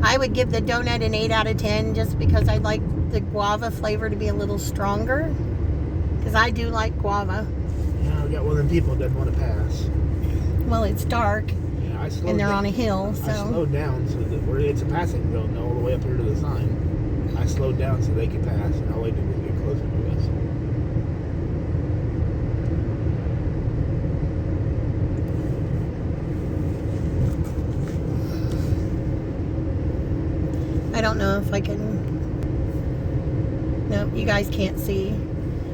I would give the donut an 8 out of 10 just because I like the guava flavor to be a little stronger. Because I do like guava. Yeah, I got one of them people that doesn't want to pass. Well, it's dark. And they're on a hill, so. I slowed down so that it's a passing zone all the way up here to the sign. I slowed down so they could pass, and all they did was get closer to us. I don't know if I can. No, you guys can't see.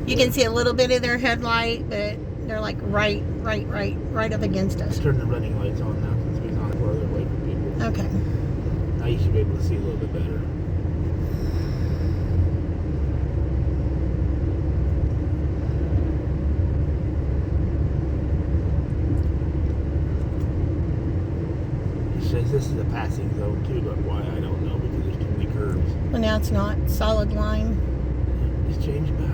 You can see a little bit of their headlight, but they're like right up against us. Turn the running lights on now since we're not further away from people. Okay. Now you should be able to see a little bit better. It says this is a passing zone too, but why I don't know because there's too many curves. Well, now it's not solid line. Just change back.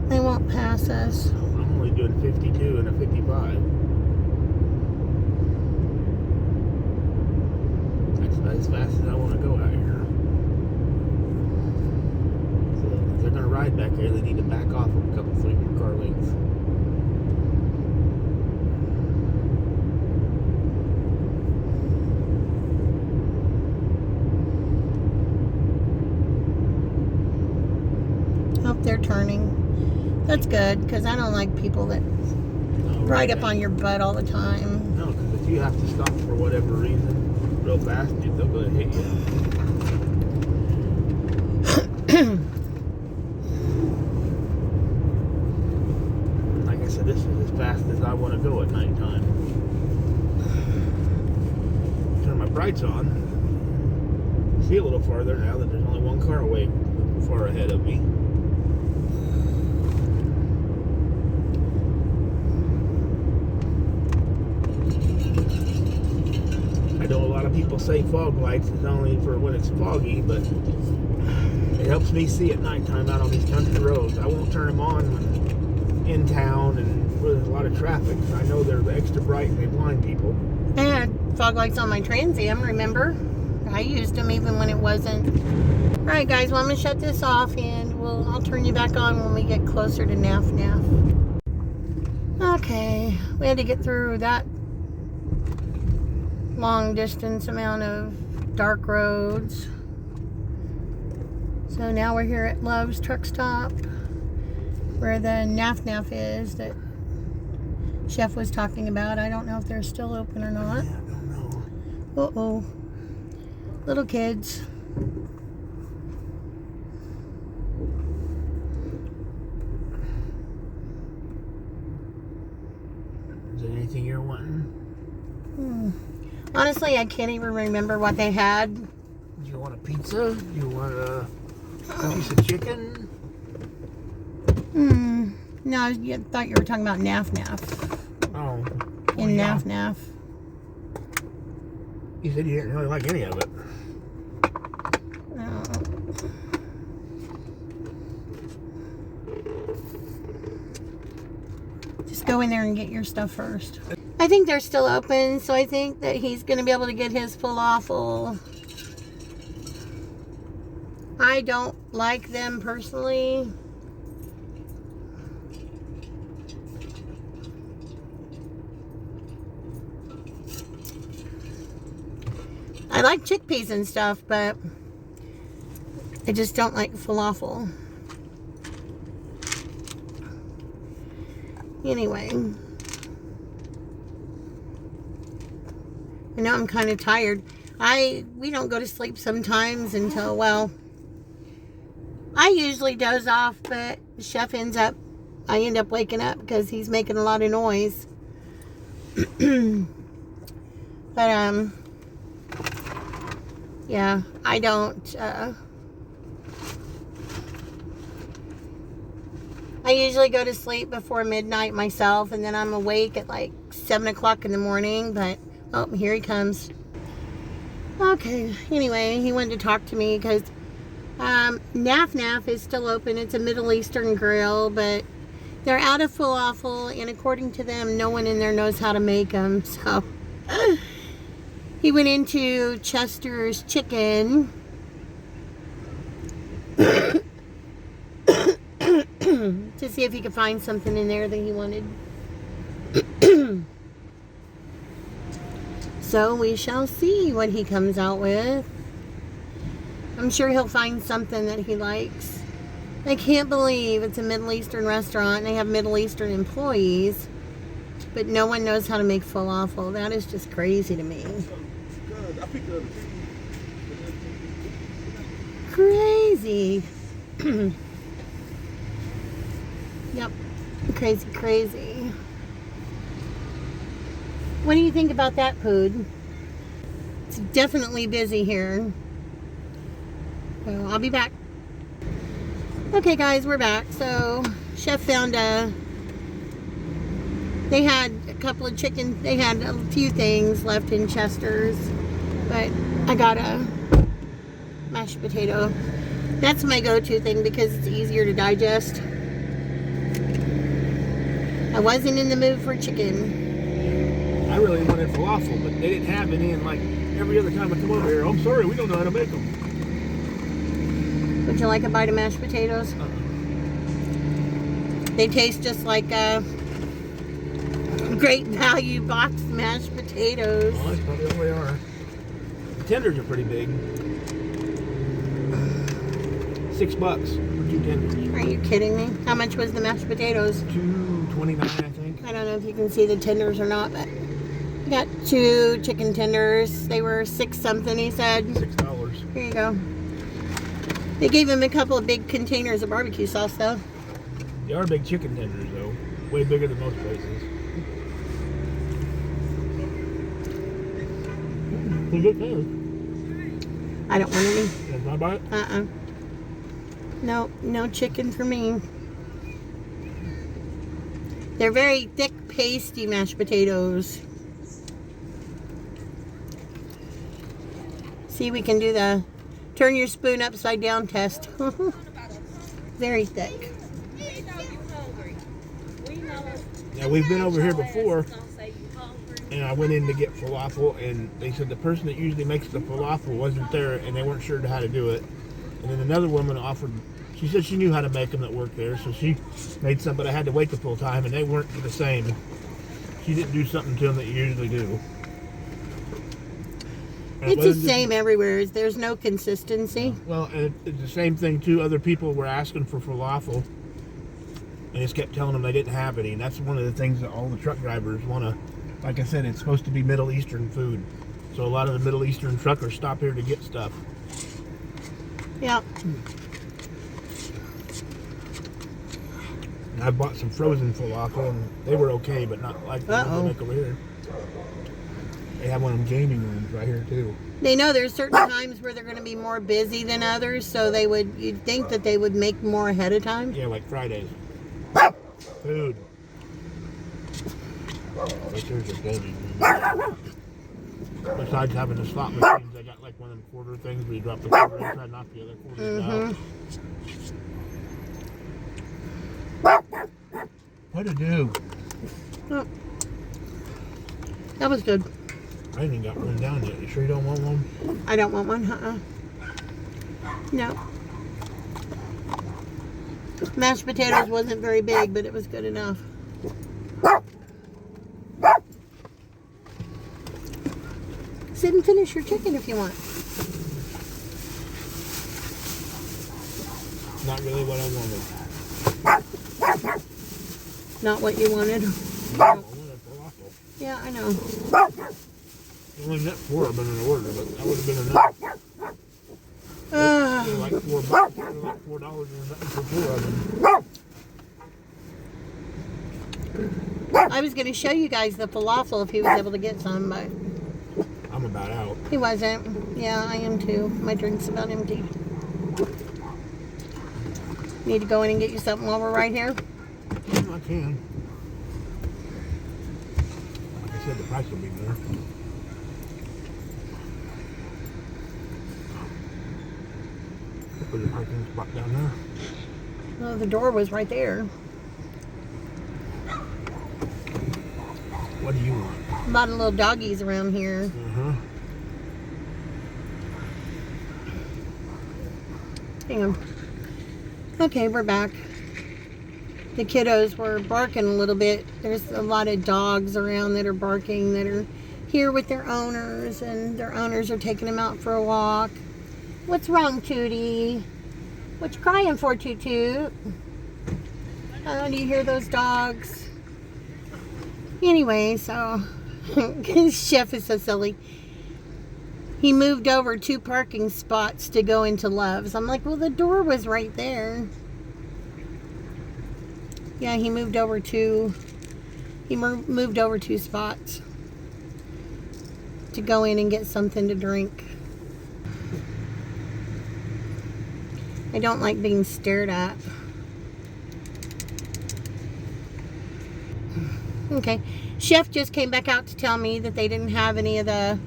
They won't pass us. I'm only doing 52 and a 55. That's as fast as I want to go out here. So if they're going to ride back here, they need to back off a couple, 3 more car lengths. Oh, they're turning. That's good, because I don't like people that ride up on your butt all the time. No, because if you have to stop for whatever reason real fast, they'll go and hit you. Like I said, this is as fast as I want to go at nighttime. Turn my brights on. See a little farther now that there's only one car away far ahead of me. I know a lot of people say fog lights is only for when it's foggy, but it helps me see at nighttime out on these country roads. I won't turn them on when in town and where there's a lot of traffic. I know they're extra bright and they blind people. I had fog lights on my Trans Am, remember? I used them even when it wasn't. Alright guys, well I'm going to shut this off and I'll turn you back on when we get closer to Naf Naf. Okay, we had to get through that long distance amount of dark roads. So now we're here at Love's Truck Stop, where the Naf Naf is that Chef was talking about. I don't know if they're still open or not. Yeah, I don't know. Uh-oh. Little kids. Is there anything you're wanting? Honestly, I can't even remember what they had. Do you want a pizza? Do you want a piece of chicken? No, I thought you were talking about Naf Naf. Oh. In yeah. Naf Naf. You said you didn't really like any of it. No. Just go in there and get your stuff first. I think they're still open, so I think that he's going to be able to get his falafel. I don't like them personally. I like chickpeas and stuff, but I just don't like falafel. Anyway, I know I'm kind of tired. We don't go to sleep sometimes until, well, I usually doze off, but Chef I end up waking up because he's making a lot of noise. But, yeah, I don't, I usually go to sleep before midnight myself, and then I'm awake at like 7 o'clock in the morning, but, oh, here he comes. Okay, anyway, he wanted to talk to me because Naf Naf is still open. It's a Middle Eastern grill, but they're out of falafel, and according to them, no one in there knows how to make them, so he went into Chester's Chicken to see if he could find something in there that he wanted. So we shall see what he comes out with. I'm sure he'll find something that he likes. I can't believe it's a Middle Eastern restaurant and they have Middle Eastern employees, but no one knows how to make falafel. That is just crazy to me. Crazy. Yep. Crazy, crazy. What do you think about that, Pood? It's definitely busy here. So I'll be back. Okay, guys, we're back. So Chef found they had a couple of chicken. They had a few things left in Chester's, but I got a mashed potato. That's my go-to thing because it's easier to digest. I wasn't in the mood for chicken. I really wanted falafel, but they didn't have any, and like every other time I come over here, I'm sorry, we don't know how to make them. Would you like a bite of mashed potatoes? They taste just like Great Value boxed mashed potatoes. Well, that's probably all they are. The tenders are pretty big. $6 for 2 tenders. Are you kidding me? How much was the mashed potatoes? $2.29, I think. I don't know if you can see the tenders or not, but I got 2 chicken tenders. They were $6 something, he said. $6. Here you go. They gave him a couple of big containers of barbecue sauce, though. They are big chicken tenders, though. Way bigger than most places. I don't want any. That's my bite? No, no chicken for me. They're very thick, pasty mashed potatoes. See, we can do the turn your spoon upside down test. Very thick. Now, we've been over here before, and I went in to get falafel, and they said the person that usually makes the falafel wasn't there, and they weren't sure how to do it. And then another woman offered, she said she knew how to make them that worked there, so she made some, but I had to wait the full time, and they weren't the same. She didn't do something to them that you usually do. And It's the same everywhere. There's no consistency. Well, and it's the same thing too. Other people were asking for falafel, and just kept telling them they didn't have any. And that's one of the things that all the truck drivers want to. Like I said, it's supposed to be Middle Eastern food, so a lot of the Middle Eastern truckers stop here to get stuff. Yeah. And I bought some frozen falafel, and they were okay, but not like the one they make over here. They have one of them gaming rooms right here too. They know there's certain times where they're going to be more busy than others, so you'd think that they would make more ahead of time. Yeah, like Fridays. Food. But there's a gaming room. Besides having the slot machines, they got like one of them quarter things where you drop the quarter in, try to knock the other quarters out. What'd it do? Oh. That was good. I ain't even got one down yet. You sure you don't want one? I don't want one, No. Mashed potatoes wasn't very big, but it was good enough. Sit and finish your chicken if you want. Not really what I wanted. Not what you wanted? No, I wanted falafel. Yeah, I know. You only get 4 of them in an order, but that would have been enough. They're like $4. They're like $4 or something for 4 of them. I was going to show you guys the falafel if he was able to get some, but I'm about out. he wasn't. Yeah, I am too. My drink's about empty. Need to go in and get you something while we're right here? I can. Like I said, the price will be there. Put your parking spot down there. Well, the door was right there. What do you want? A lot of little doggies around here. Hang on. Okay, we're back. The kiddos were barking a little bit. There's a lot of dogs around that are barking, that are here with their owners, and their owners are taking them out for a walk. What's wrong, Tootie? What you crying for, Toot Toot? Oh, do you hear those dogs? Anyway, so Chef is so silly. He moved over 2 parking spots to go into Love's. I'm like, well, the door was right there. Yeah, he moved over 2. He moved over 2 spots to go in and get something to drink. I don't like being stared at. Okay. Chef just came back out to tell me that they didn't have any of the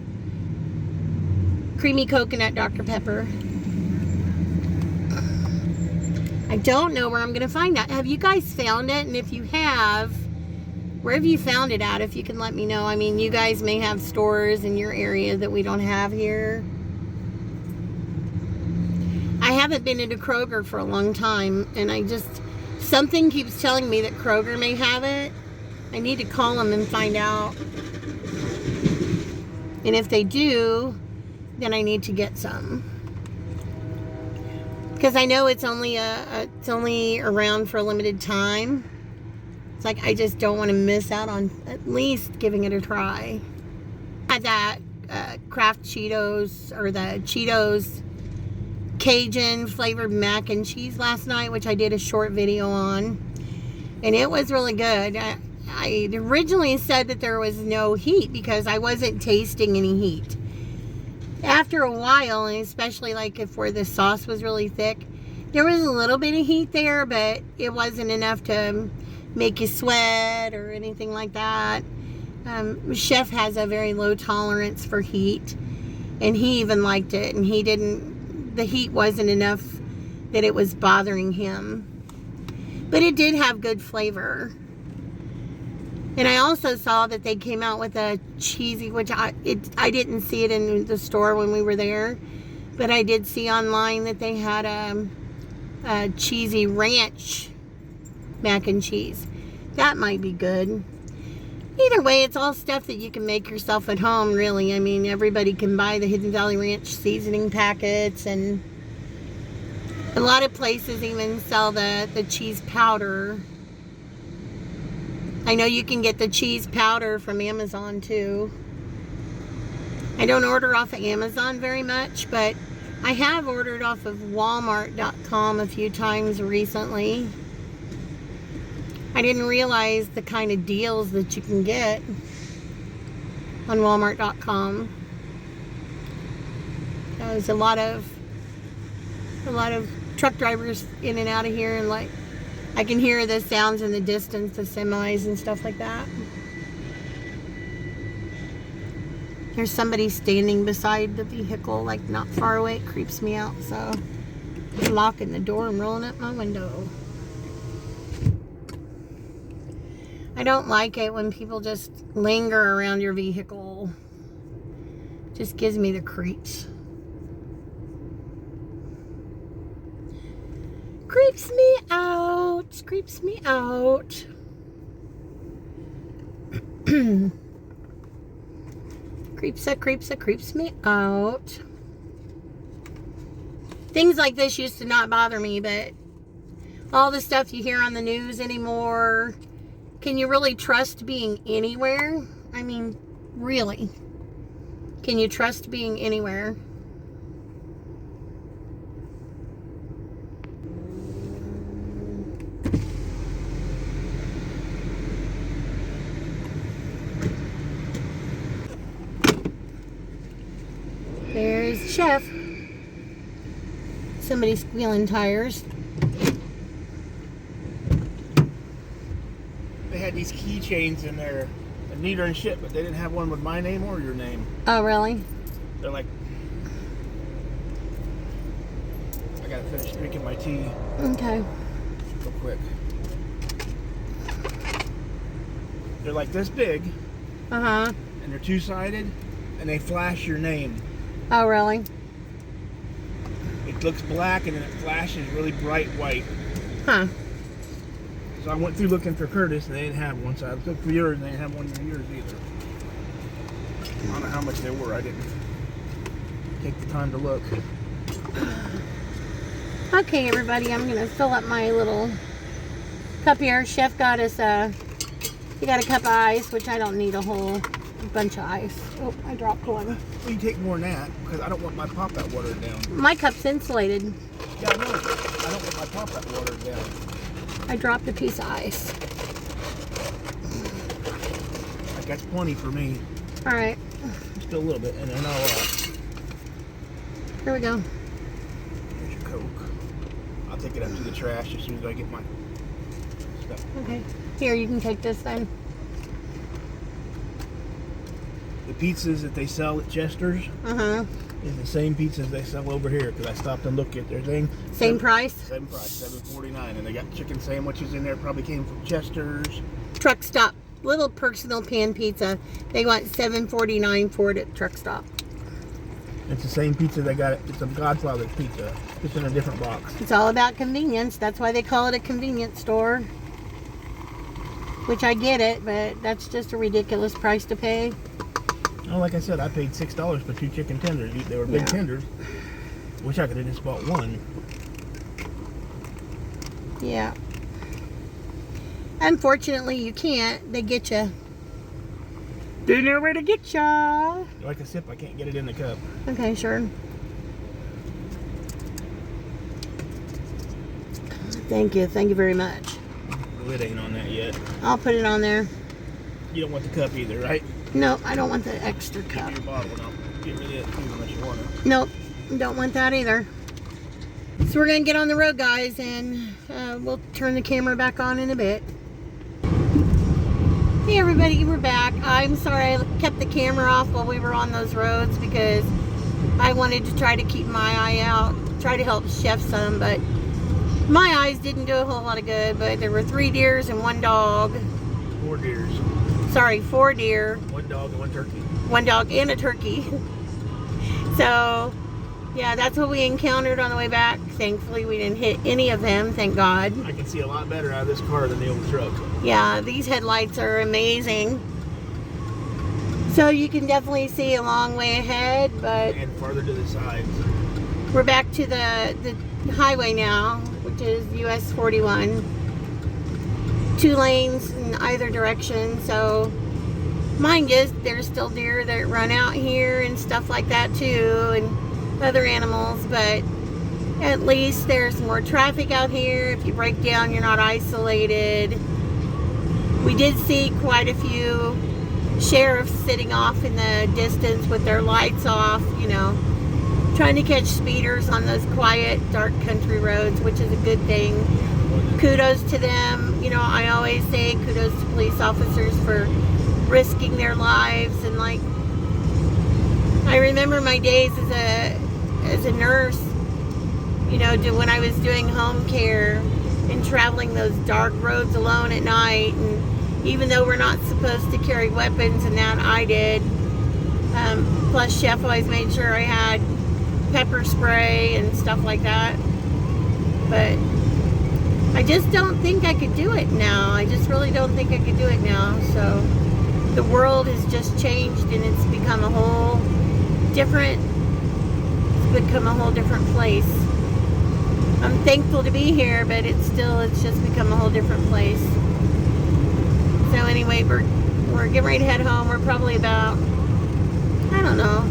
creamy coconut Dr. Pepper. I don't know where I'm going to find that. Have you guys found it? And if you have, where have you found it at? If you can let me know. I mean, you guys may have stores in your area that we don't have here. I haven't been into Kroger for a long time, and something keeps telling me that Kroger may have it. I need to call them and find out. And if they do, then I need to get some. Because I know it's only around for a limited time. It's like I just don't want to miss out on at least giving it a try. I had that Kraft Cheetos, or the Cheetos Cajun flavored mac and cheese last night, which I did a short video on, and it was really good. I originally said that there was no heat because I wasn't tasting any heat. After a while, and especially like where the sauce was really thick, there was a little bit of heat there, but it wasn't enough to make you sweat or anything like that. Chef has a very low tolerance for heat, and he even liked it, and the heat wasn't enough that it was bothering him. But it did have good flavor. And I also saw that they came out with a cheesy, which I didn't see it in the store when we were there, but I did see online that they had a cheesy ranch mac and cheese. That might be good. Either way, it's all stuff that you can make yourself at home, really. I mean, everybody can buy the Hidden Valley Ranch seasoning packets, and a lot of places even sell the cheese powder. I know you can get the cheese powder from Amazon too. I don't order off of Amazon very much, but I have ordered off of Walmart.com a few times recently. I didn't realize the kind of deals that you can get on Walmart.com. There's a lot of truck drivers in and out of here, and like I can hear the sounds in the distance, the semis and stuff like that. There's somebody standing beside the vehicle, like not far away. It creeps me out, so I'm locking the door and rolling up my window. I don't like it when people just linger around your vehicle. Just gives me the creeps. Creeps me out. Creeps me out. Creeps me out. Things like this used to not bother me, but all the stuff you hear on the news anymore, can you really trust being anywhere? I mean, really? Can you trust being anywhere? There's Chef. Somebody's squealing tires. They had these keychains in there, neater and shit, but they didn't have one with my name or your name. Oh, really? They're like, I gotta finish drinking my tea. Okay. Real quick. They're like this big. Uh-huh. And they're two-sided, and they flash your name. Oh, really? It looks black, and then it flashes really bright white. Huh. So I went through looking for Curtis, and they didn't have one. So I looked for yours, and they didn't have one of yours either. I don't know how much they were. I didn't take the time to look. Okay, everybody, I'm going to fill up my little cup here. Chef got us he got a cup of ice, which I don't need a whole bunch of ice. Oh, I dropped one. Well, you take more than that, because I don't want my pop-out watered down. My cup's insulated. Yeah, I know. I don't want my pop-out watered down. I dropped a piece of ice. Like, that's plenty for me. All right. Just a little bit, and then Here we go. Here's your Coke. I'll take it up to the trash as soon as I get my stuff. Okay. Here, you can take this then. The pizzas that they sell at Chester's is the same pizzas they sell over here, because I stopped and looked at their thing. Same price? Same price, $7.49, and they got chicken sandwiches in there. Probably came from Chester's. Truck stop. Little personal pan pizza. They want $7.49 for it at truck stop. It's the same pizza they got. It's a Godfather's pizza, just in a different box. It's all about convenience. That's why they call it a convenience store. Which I get it, but that's just a ridiculous price to pay. Oh, like I said, I paid $6 for 2 chicken tenders. They were big tenders. Wish I could have just bought one. Yeah. Unfortunately, you can't. They get you. They know where to get ya. Like a sip, I can't get it in the cup. Okay, sure. Thank you. Thank you very much. The lid ain't on that yet. I'll put it on there. You don't want the cup either, right? No, I don't want the extra cup. Give me your bottle and I'll get rid of it too unless you want it. Nope, don't want that either. So we're going to get on the road, guys, and we'll turn the camera back on in a bit. Hey everybody, we're back. I'm sorry I kept the camera off while we were on those roads because I wanted to try to keep my eye out, try to help Chef some, but my eyes didn't do a whole lot of good. But there were 3 deers and 1 dog. 4 deers. Sorry, 4 deer. 1 dog and 1 turkey. 1 dog and a turkey. So, yeah, that's what we encountered on the way back. Thankfully, we didn't hit any of them, thank God. I can see a lot better out of this car than the old truck. Yeah, these headlights are amazing. So you can definitely see a long way ahead, but And farther to the sides. we're back to the highway now, which is US 41. 2 lanes in either direction, so mind you, there's still deer that run out here and stuff like that too, and other animals, but at least there's more traffic out here. If you break down, you're not isolated. We did see quite a few sheriffs sitting off in the distance with their lights off, you know, trying to catch speeders on those quiet, dark country roads, which is a good thing. Kudos to them. You know, I always say kudos to police officers for risking their lives. And like, I remember my days as a nurse, you know, when I was doing home care and traveling those dark roads alone at night. And even though we're not supposed to carry weapons, and that I did, plus Chef always made sure I had pepper spray and stuff like that. But I just don't think I could do it now. I just really don't think I could do it now. So the world has just changed, and it's become a whole different place. I'm thankful to be here, but it's just become a whole different place. So anyway, we're getting ready to head home. We're probably about, I don't know,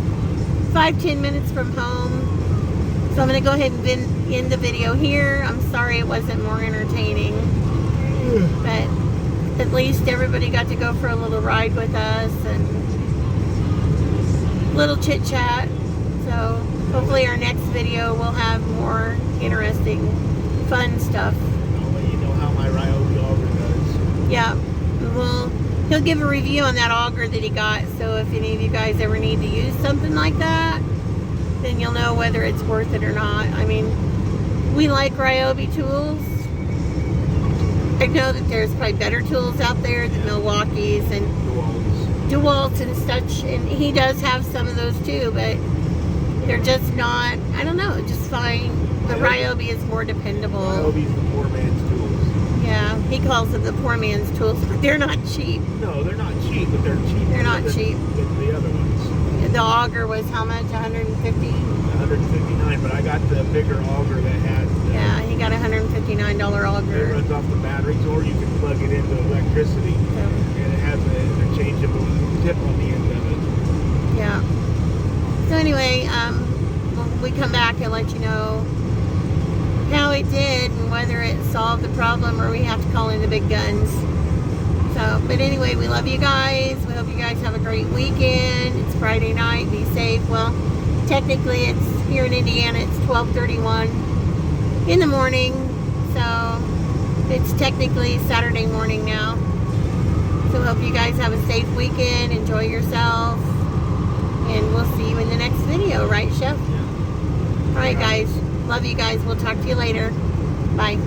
5-10 minutes from home. So I'm going to go ahead and end the video here. I'm sorry it wasn't more entertaining, but at least everybody got to go for a little ride with us and little chit chat. So hopefully our next video will have more interesting, fun stuff. I'll let you know how my Ryobi auger does. Yeah, well, he'll give a review on that auger that he got. So if any of you guys ever need to use something like that, then you'll know whether it's worth it or not. I mean, we like Ryobi tools. I know that there's probably better tools out there than Milwaukee's and DeWalt's and such, and he does have some of those too, but they're just not, I don't know, just fine. The Ryobi is more dependable. Ryobi's the poor man's tools. Yeah, he calls them the poor man's tools, but they're not cheap. No, they're not cheap, but they're cheaper. They're not cheap. Than the other ones. The auger was how much? 150? 159, but I got the bigger auger that had. Yeah, he got a $159 It auger. runs off the batteries, or you can plug it into electricity, and it has an interchangeable tip on the end of it. Yeah. So anyway, when we come back, I'll let you know how it did and whether it solved the problem or we have to call in the big guns. So, but anyway, we love you guys. We hope you guys have a great weekend. It's Friday night. Be safe. Well, technically, it's here in Indiana. It's 12:31 in the morning. So, it's technically Saturday morning now. So, hope you guys have a safe weekend. Enjoy yourself. And we'll see you in the next video. Right, Chef? Yeah. All right, guys. Love you guys. We'll talk to you later. Bye.